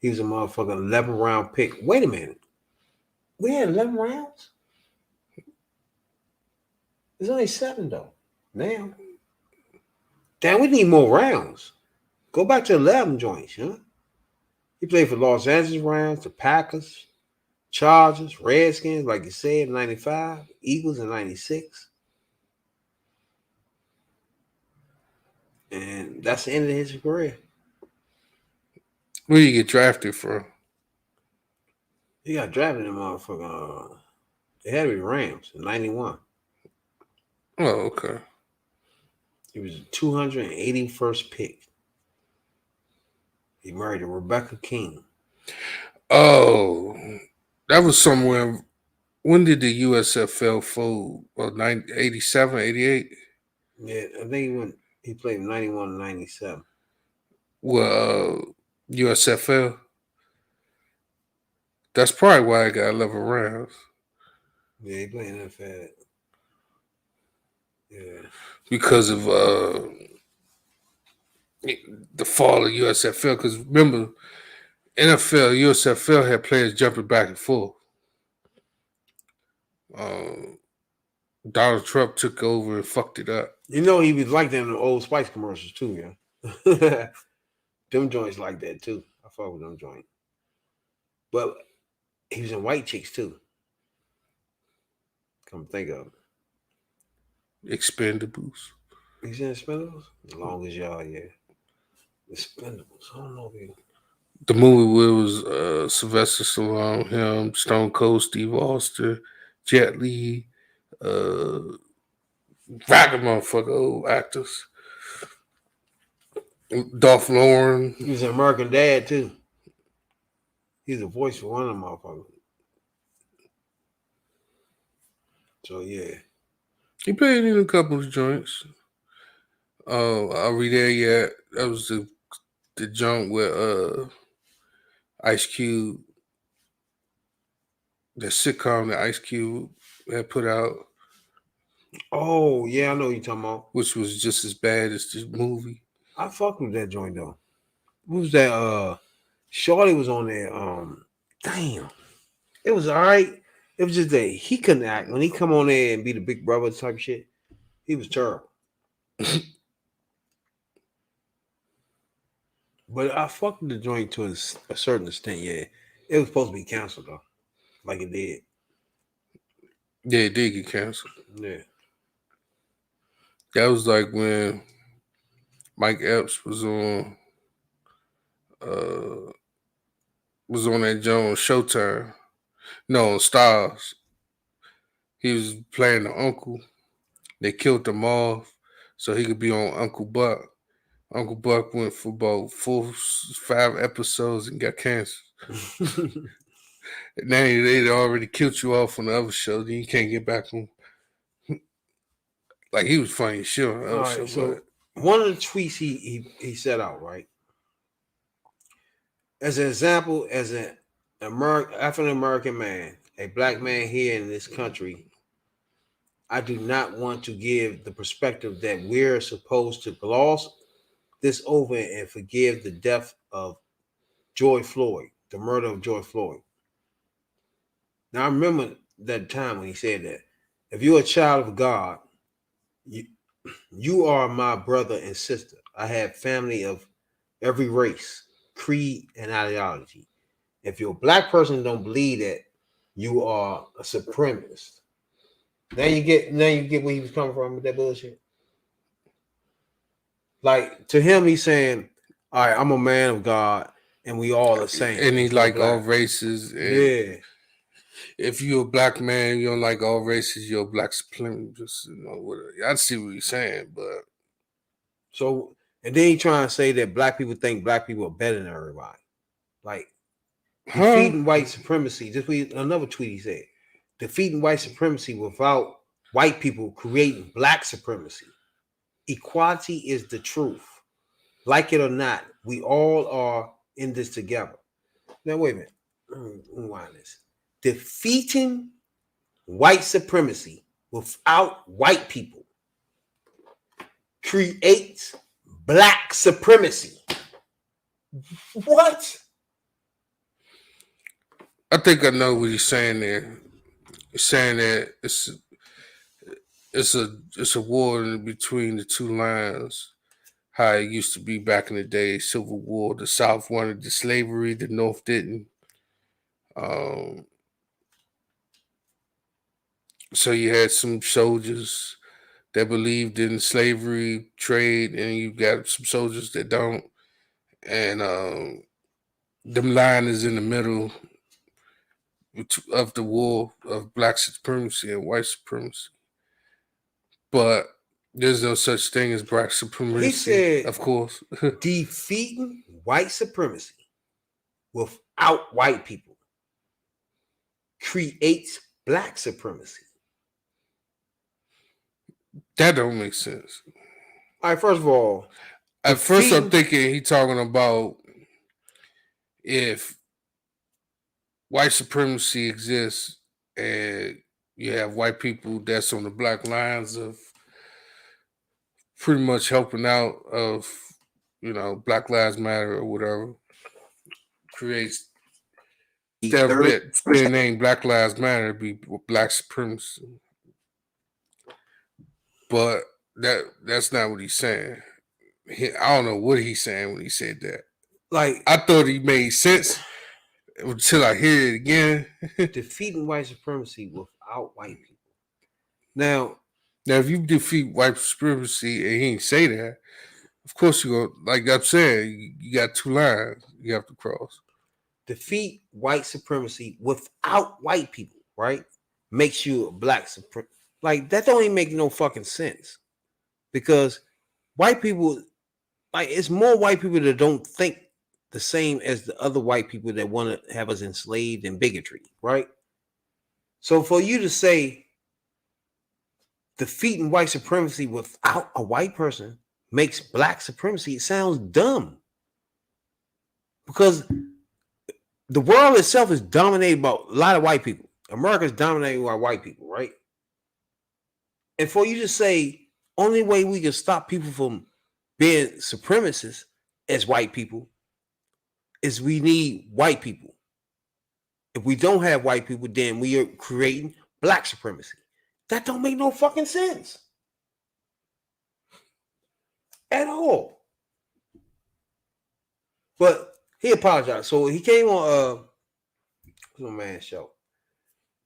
He was a motherfucking 11th-round pick. Wait a minute. We had 11 rounds? There's only 7, though. Now. Damn, we need more rounds. Go back to 11 joints, huh? He played for Los Angeles Rams, the Packers, Chargers, Redskins, like you said, 95, Eagles in 96. And that's the end of his career. Where you get drafted from? He got drafted in motherfucking... It had to be Rams in 91. Oh, okay. He was the 281st pick. He married a Rebecca King. Oh, that was somewhere. When did the USFL fold? Well, 87, 88? Yeah, I think he played 91 and 97. Well, USFL. That's probably why I got 11 rounds. Yeah, he played NFL. Yeah. Because of the fall of USFL. Because remember, NFL, USFL had players jumping back and forth. Donald Trump took over and fucked it up. You know, he was like that in the Old Spice commercials too, yeah. Them joints like that too. I fuck with them joints. But he was in White Chicks too. Come think of it. Expendables. He's in Expendables? As long as y'all, yeah. Expendables. I don't know if he... The movie where it was Sylvester Stallone, him, Stone Cold Steve Austin, Jet Li, ragga motherfucker old actors. Dolph Lundgren. He was an American Dad too. He's the voice for one of them motherfuckers. So yeah. He played in a couple of joints. Are we there yet? That was the joint where Ice Cube, the sitcom that Ice Cube had put out. Oh, yeah, I know what you're talking about. Which was just as bad as the movie. I fucked with that joint though. What was that? Shorty was on there. Damn. It was all right. It was just that he couldn't act. When he come on there and be the big brother type shit, he was terrible. But I fucked with the joint to a certain extent, yeah. It was supposed to be canceled though. Like it did. Yeah, it did get canceled. Yeah. That was like when Mike Epps was on that Jones Showtime. No, on Stars. He was playing the uncle. They killed him off so he could be on Uncle Buck. Uncle Buck went for about 4-5 episodes and got cancer. Now they'd already killed you off on the other show. Then you can't get back on. Like he was funny as shit on the other show. So one of the tweets he set out, right? As an example, as an African American man, a black man here in this country, I do not want to give the perspective that we're supposed to gloss this over and forgive the death of George Floyd, the murder of George Floyd. Now I remember that time when he said that. If you're a child of God, you are my brother and sister. I have family of every race, creed, and ideology. If you're a black person don't believe that, you are a supremacist. Now you get where he was coming from with that bullshit. Like to him, he's saying, all right, I'm a man of God and we all the same. And he like all races. Yeah. If you're a black man, you don't like all races, you're a black supremacist. I see what you're saying, but so and then he trying to say that black people think black people are better than everybody. Like defeating white supremacy. Just another tweet he said. Defeating white supremacy without white people creating black supremacy. Equality is the truth. Like it or not, we all are in this together. Now, wait a minute. Let me rewind this. Defeating white supremacy without white people creates black supremacy. What? I think I know what he's saying there. He's saying that it's a war in between the two lines. How it used to be back in the day, Civil War. The South wanted the slavery, the North didn't. So you had some soldiers that believed in slavery trade, and you got some soldiers that don't. And them line is in the middle of the war of black supremacy and white supremacy. But there's no such thing as black supremacy. He said, of course. Defeating white supremacy without white people creates black supremacy. That don't make sense. All right, first of all, at first I'm thinking he talking about if white supremacy exists and you have white people that's on the black lines of pretty much helping out of, Black Lives Matter or whatever, creates their bit, their name Black Lives Matter be black supremacy. But that's not what he's saying. I don't know what he's saying when he said that. Like, I thought he made sense until I hear it again. Defeating white supremacy without white people. Now, if you defeat white supremacy and he didn't say that, of course you're going to, like I'm saying, you got two lines you have to cross. Defeat white supremacy without white people, right? Makes you a black supremacist. Like, that don't even make no fucking sense. Because white people, like, it's more white people that don't think the same as the other white people that want to have us enslaved and bigotry, right? So for you to say defeating white supremacy without a white person makes black supremacy, it sounds dumb. Because the world itself is dominated by a lot of white people. America is dominated by white people, right? And for you to say only way we can stop people from being supremacists as white people is we need white people. If we don't have white people, then we are creating black supremacy. That don't make no fucking sense at all. But he apologized. So he came on what's my man's show?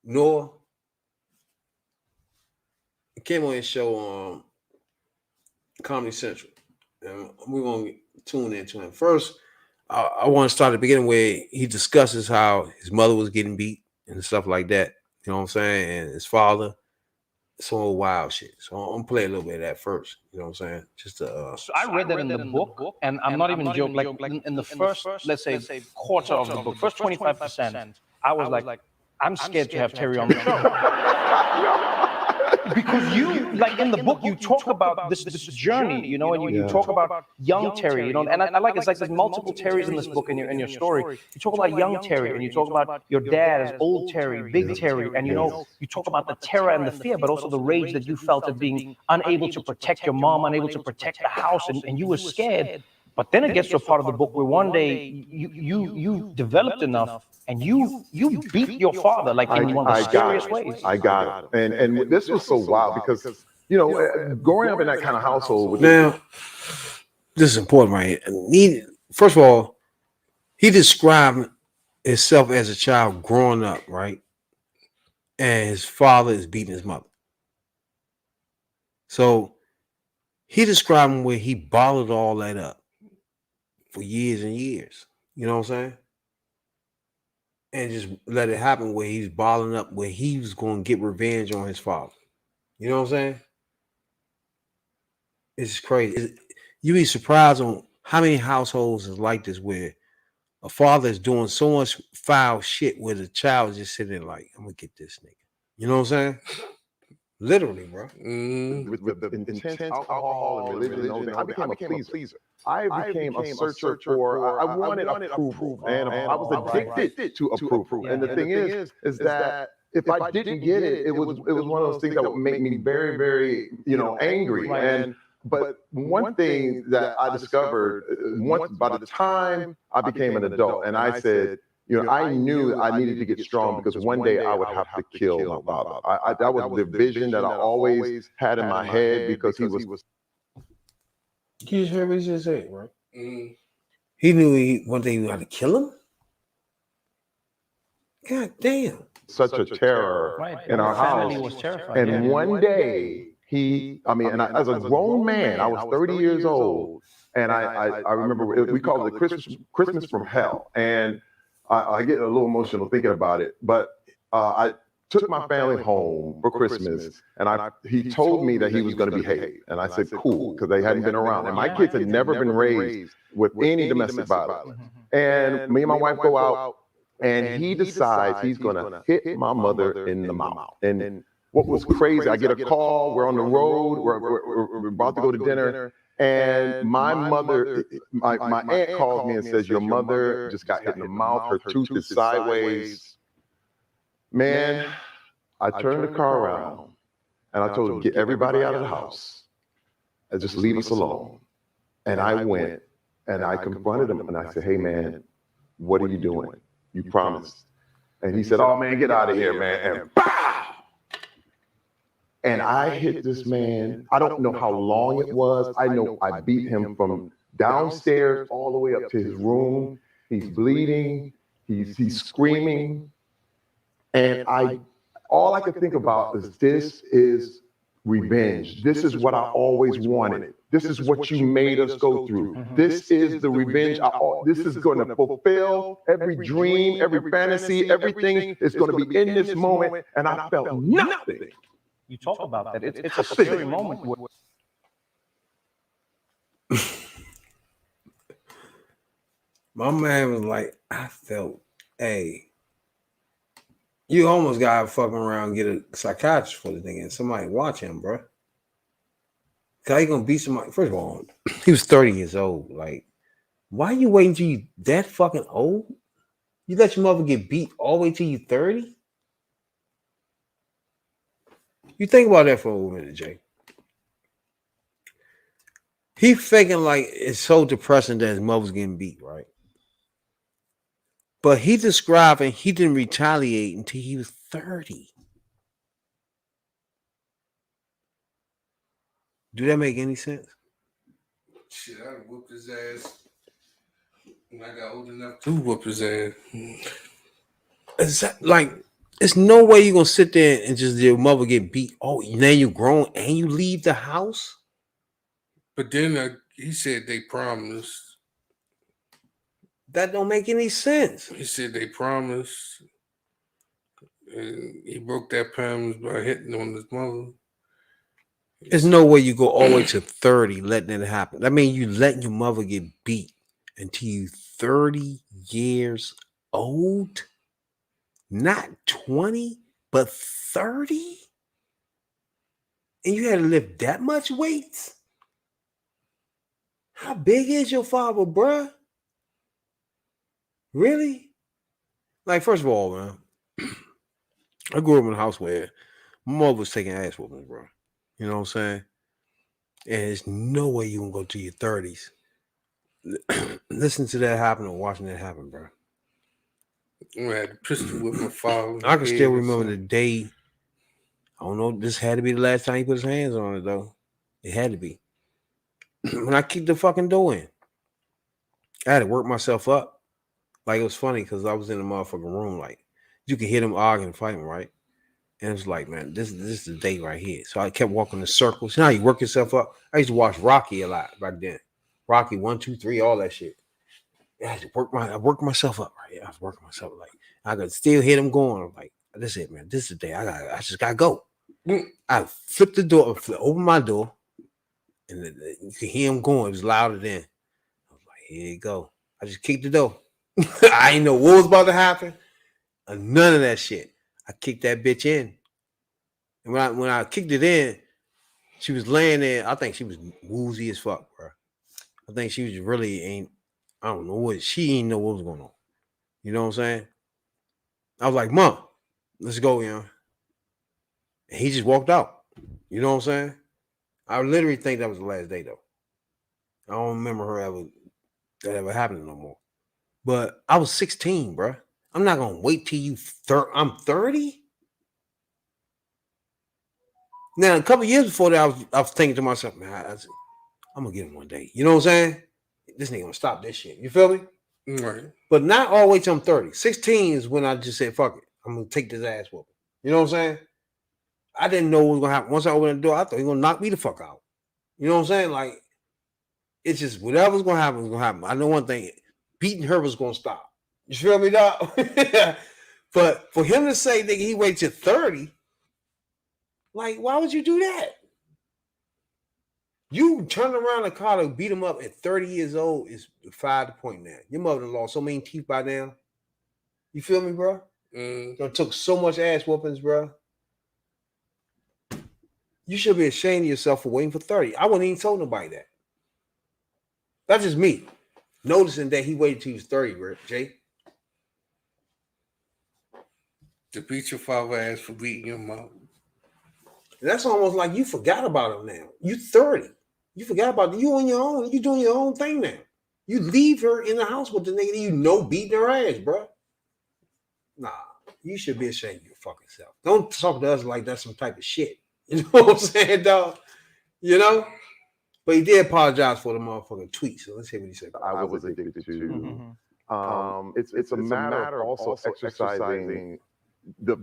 Noah. He came on his show on Comedy Central. And we're gonna tune into him. First, I want to start at the beginning where he discusses how his mother was getting beat and stuff like that. You know what I'm saying? And his father. Some old wild shit. So I'm gonna play a little bit of that first. You know what I'm saying? Just to, so I read that in the book, and I'm not even joking. Like in the first, let's say, quarter of the book, first 25%, I was like, I'm scared to have Terry on the show. Because you, like in the book, you talk about this journey, you know, and you talk about young Terry, you know, and I like it's like there's multiple Terrys in this book in your story. You talk about young Terry, and you talk about your dad as old Terry, big Terry, and you know, you talk about the terror and the fear, but also the rage that you felt at being unable to protect your mom, unable to protect the house, and you were scared But then it gets to a part of the book where one day you developed enough and you beat your father like in one of the scariest ways. I got it. And this was so wild because, growing up in that kind of household. Now, this is important, right? First of all, he described himself as a child growing up, right? And his father is beating his mother. So he described where he bottled all that up for years and years. You know what I'm saying? And just let it happen where he's bottling up, where he was going to get revenge on his father. You know what I'm saying? It's crazy. You be surprised on how many households is like this where a father is doing so much foul shit where the child is just sitting there like, I'm going to get this nigga. You know what I'm saying? Literally, bro. With the intense alcohol and religion and all that, I became a pleaser. I became a searcher for, I wanted approval. And I was addicted to approval. And the thing is that if I didn't get it, it was one of those things that would make me very, very, angry. But one thing that I discovered by the time I became an adult, and I said, I knew I needed to get strong because one day I would have to kill my father. That was the vision that I always had in my head because he was. You just heard what he just said, right? Mm. He knew one day he would have to kill him. God damn! Such a terror in our house. Was terrified. And one day. As a grown man, I was 30 years old, and I remember we called it Christmas from Hell, and I get a little emotional thinking about it. But I took my family home for Christmas, and he told me that he was going to behave, and I said cool because they hadn't been around, and my kids had never been raised with any domestic violence. And me and my wife go out, and he decides he's going to hit my mother in the mouth, and what was crazy, I get a call, we're on the road, we're about to go to dinner, and my mother, my aunt calls me and says, your mother just got hit in the mouth, her tooth is sideways. Man, I turned the car around, and I told her, get everybody out of the house, and just leave us alone. And I went, and I confronted him, and I said, hey man, what are you doing? You promised. And he said, oh man, get out of here, man, and pow! And I hit this man. I don't know how long it was. I know I beat him from downstairs all the way up to his room. He's bleeding. He's screaming. And all I could think about is this is revenge. This is what I always wanted. This is what you made us go through. This is the revenge. This is going to fulfill every dream, every fantasy, everything is going to be in this moment. And I felt nothing. You talk about that. It's a scary moment. My man was like, I felt, hey, you almost got to fucking around and get a psychiatrist for the thing and somebody watch him, bro. How you going to beat somebody? First of all, he was 30 years old. Like, why are you waiting till you that fucking old? You let your mother get beat all the way till you 30? You think about that for a minute, Jay. He faking like it's so depressing that his mother's getting beat, right? But he describing he didn't retaliate until he was 30. Do that make any sense? Shit, I done whooped his ass when I got old enough to whoop his ass. Is that like... There's no way you're going to sit there and just your mother get beat. Oh, now you're grown and you leave the house? But then he said they promised. That don't make any sense. He said they promised. And he broke that promise by hitting on his mother. There's no way you go all the way to 30 letting it happen. I mean, you letting your mother get beat until you 30 years old? Not 20, but 30? And you had to lift that much weight? How big is your father, bruh? Really? Like, first of all, man, I grew up in a house where my mother was taking ass whoopings, bro. You know what I'm saying? And there's no way you can go to your 30s listen to that happen or watching that happen, bro. I had the pistol with my father. I can still remember the day. I don't know. This had to be the last time he put his hands on it, though. It had to be. When I kicked the fucking door in, I had to work myself up. Like, it was funny because I was in the motherfucking room. Like, you could hear them arguing, fighting, right? And it's like, man, this is the day right here. So I kept walking in circles. You know how you work yourself up? I used to watch Rocky a lot back then. Rocky 1, 2, 3, all that shit. I had to I worked myself up, right? I was working myself like I could still hear them going. I'm like, this is it, man. This is the day. I just gotta go. I flipped the door, opened my door, and you could hear him going. It was louder then. I was like, here you go. I just kicked the door. I didn't know what was about to happen. None of that shit. I kicked that bitch in. And when I kicked it in, she was laying there. I think she was woozy as fuck, bro. I think she was really I don't know what, she ain't know what was going on. You know what I'm saying? I was like, Mom, let's go, you know. And he just walked out. You know what I'm saying? I literally think that was the last day, though. I don't remember that ever happening no more. But I was 16, bro. I'm not going to wait till I'm 30? Now, a couple years before that, I was thinking to myself, man, I'm going to get him one day. You know what I'm saying? This nigga going to stop this shit. You feel me? Right. But not all the way till I'm 30. 16 is when I just said, fuck it. I'm going to take this ass whooping. You know what I'm saying? I didn't know what was going to happen. Once I opened the door, I thought he was going to knock me the fuck out. You know what I'm saying? Like, it's just whatever's going to happen is going to happen. I know one thing. Beating her was going to stop. You feel me, dog? But for him to say, nigga, he waited till 30, like, why would you do that? You turn around the car to beat him up at 30 years old is 5 to point now. Your mother lost so many teeth by now. You feel me, bro? It took so much ass whoopings, bro. You should be ashamed of yourself for waiting for 30. I wouldn't even told nobody that. That's just me. Noticing that he waited till he was 30, bro. Jay. To beat your father ass for beating your mom. That's almost like you forgot about him now. You 30. You forgot about you on your own. You doing your own thing now. You leave her in the house with the nigga that you know beating her ass, bro. Nah, you should be ashamed of your fucking self. Don't talk to us like that's some type of shit. You know what I'm saying, dog? You know? But he did apologize for the motherfucking tweet. So let's hear what he said. I was addicted to. It's a matter of also exercising the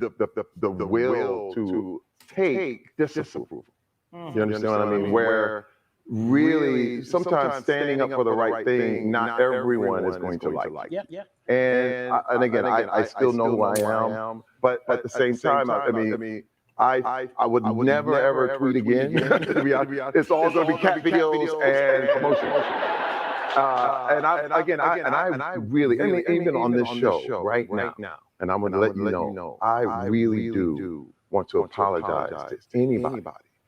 will to take disapproval. You understand what I mean? Where really sometimes standing up for the right thing, not everyone is going to like. Yeah. And again, I still know who I am, but at the same time, I mean, I would never ever tweet again. To be honest, it's all going to be cat videos and promotion. I really, even on this show right now, and I'm going to let you know, I really do want to apologize to anybody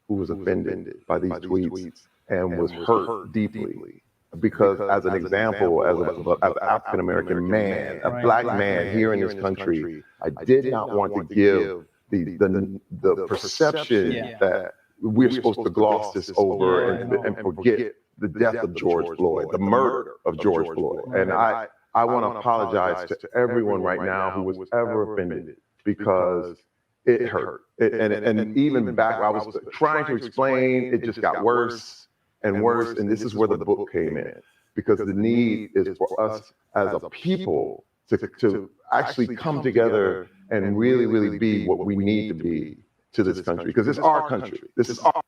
who was offended by these tweets and was hurt deeply. Because as an example, as an African American man, a black man here in this country, I did not want to give the perception that we're supposed to gloss this over and forget the death of George Floyd, the murder of George Floyd. And I want to apologize to everyone right now who was ever offended, because it hurt. And even back, I was trying to explain, it just got worse and worse. And this is where the book came in, because the need is for us as a people to actually come together and really, really be what we need to be to this country, because it's our country. This is our.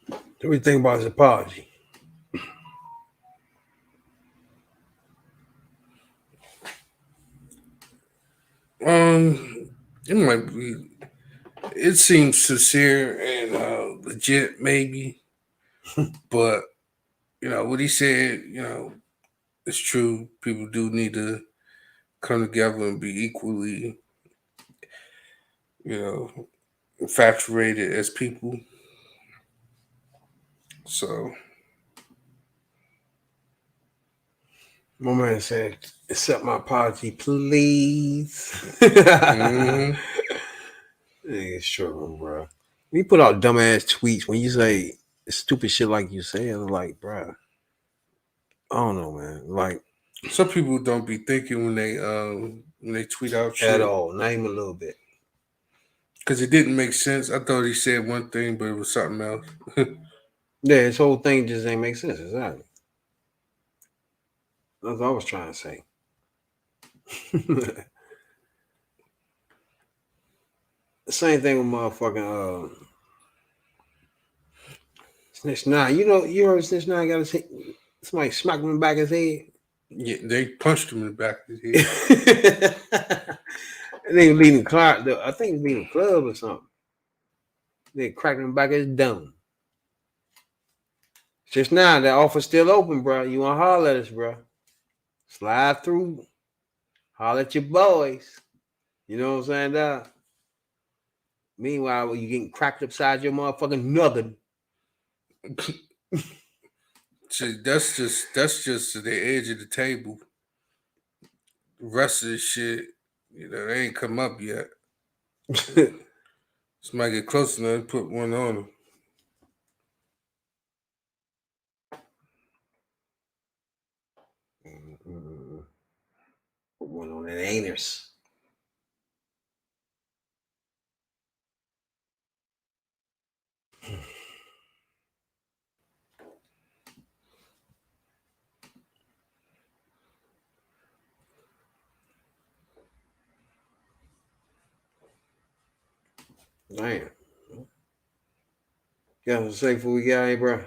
What do you think about his apology? It might be. It seems sincere and legit, maybe. But what he said, it's true. People do need to come together and be equally, infatuated as people. So, my man said, accept my apology, please. It's true, bro. You put out dumbass tweets when you say stupid shit like you say. I'm like, bruh, I don't know, man. Like Some people don't be thinking when they tweet out shit at all, not even a little bit. because it didn't make sense. I thought he said one thing, but it was something else. Yeah, his whole thing just ain't make sense. Exactly. That's what I was trying to say. Same thing with motherfucking Snitch 9. You heard Snitch 9 got his head, somebody smacked him in the back of his head. Yeah, they punched him in the back of his head. They was leading club. I think he was leading a club or something. They cracked him in the back of his dome. Just now, that offer's still open, bro. You want to holler at us, bro? Slide through. Holler at your boys. You know what I'm saying, dog? Meanwhile, you getting cracked upside your motherfucking noggin. See, that's just the edge of the table. The rest of the shit, they ain't come up yet. Somebody get close enough to put one on them. Put one on that anus. Damn. Got something to say before we got here, bro?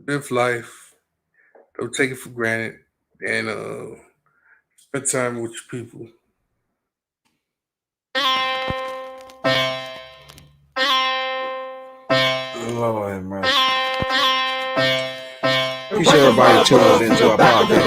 Live life. Don't take it for granted. And spend time with your people. Lord have mercy. Appreciate everybody tuning into our podcast.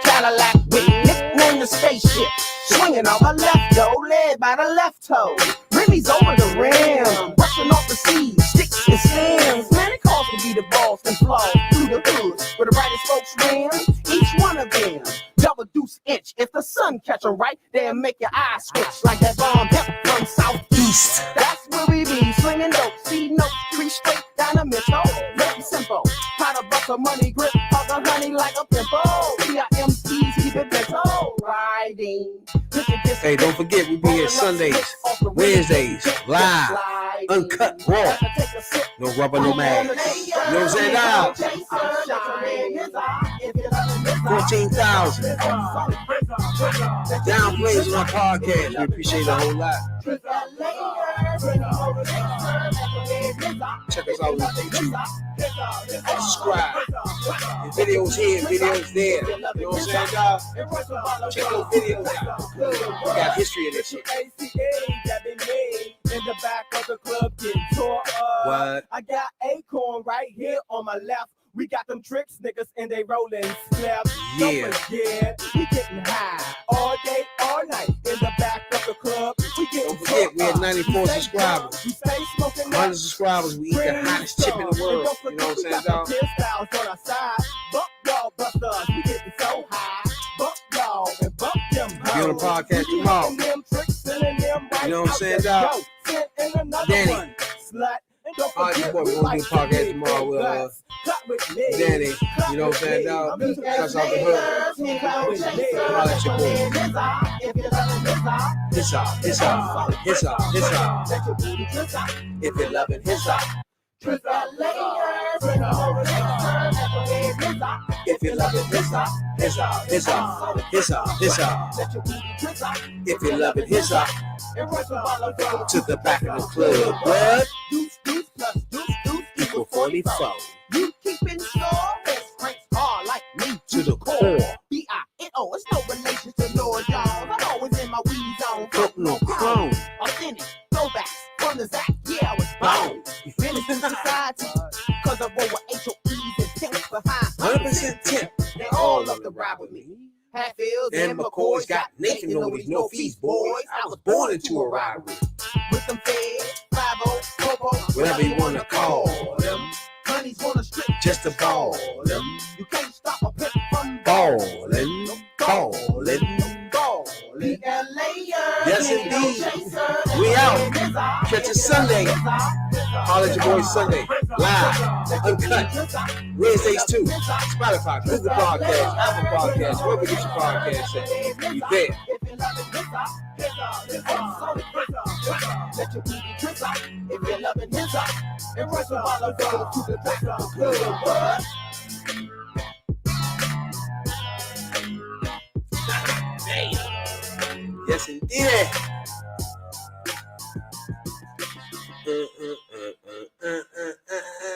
Cadillac with nickname the spaceship. Swinging on my left toe, led by the left toe. Rimmy's over the rim, brushing off the seeds, sticks and stems. Man, it calls to be the boss and flaws through the hood. Where the brightest folks win, each one of them. Double deuce inch, if the sun catch 'em right, they'll make your eyes switch like that bomb hip from southeast. That's where we be, slinging dope, see notes, 3 straight down the middle. Very simple, how to bust a money grip, hug a honey like a pimple. PIMPs keep it mental, riding. Hey, don't forget, we be here Sundays, Wednesdays, live, uncut, raw. No rubber, no mags. You know what I'm saying now? 14,000. Down plays on our podcast. We appreciate it a whole lot. Check us out on YouTube. Subscribe. Videos here, videos there. You know what I'm saying, dog? Check those videos out. We got history of this shit. In the back of the club getting tore up. What? I got Acorn right here on my left. We got them tricks niggas and they rolling slaps. Yeah. We getting high all day, all night. In the back of the club, we getting Don't forget, we had 94 subscribers. We stay smoking 100 subscribers, we eat the hottest chip in the world. You know what I'm saying, dog? Styles on our side. Buck y'all busters, we getting so high. Buck y'all and buck them. Be on the podcast tomorrow. You know what I'm saying, dog? Danny. All right, boy, we're going to do the podcast tomorrow with Danny. You know what I'm saying, dog? That's out the hood. Holla at your boy. His out. If you're loving his out. If you're loving his out. If you're loving his out. To the back of the club, bud. Deuce plus deuce Equal 44. You keeping score? Cranks hard like me To the core. B-I-N-O. It's no relation to Lord Jones. I'm always in my weed zone. Fuck no chrome. Authentic throwbacks from the Zach. Yeah, I was born. Finished in society. Cause I roll with H-O-E's and temps behind. 100% tip. They all love to ride with me. Hatfields And McCoy's got Nathan Nobody's no fees, boys. I was born into a rivalry. With them feds, 5-0, Popo, Whatever you want to call them. Honey's wanna strip Just a ball them. You can't stop a pimp from Ballin'. ball. Yes, indeed. We out. Catch us Sunday. Holla at your boy Sunday. Live. Uncut. Wednesdays too. Spotify, Google Podcasts, Apple Podcasts, wherever you get your podcasts at. We there. Let your booty drip out if you're loving his up. And rest of all the girls to the back of the club. Yes, indeed.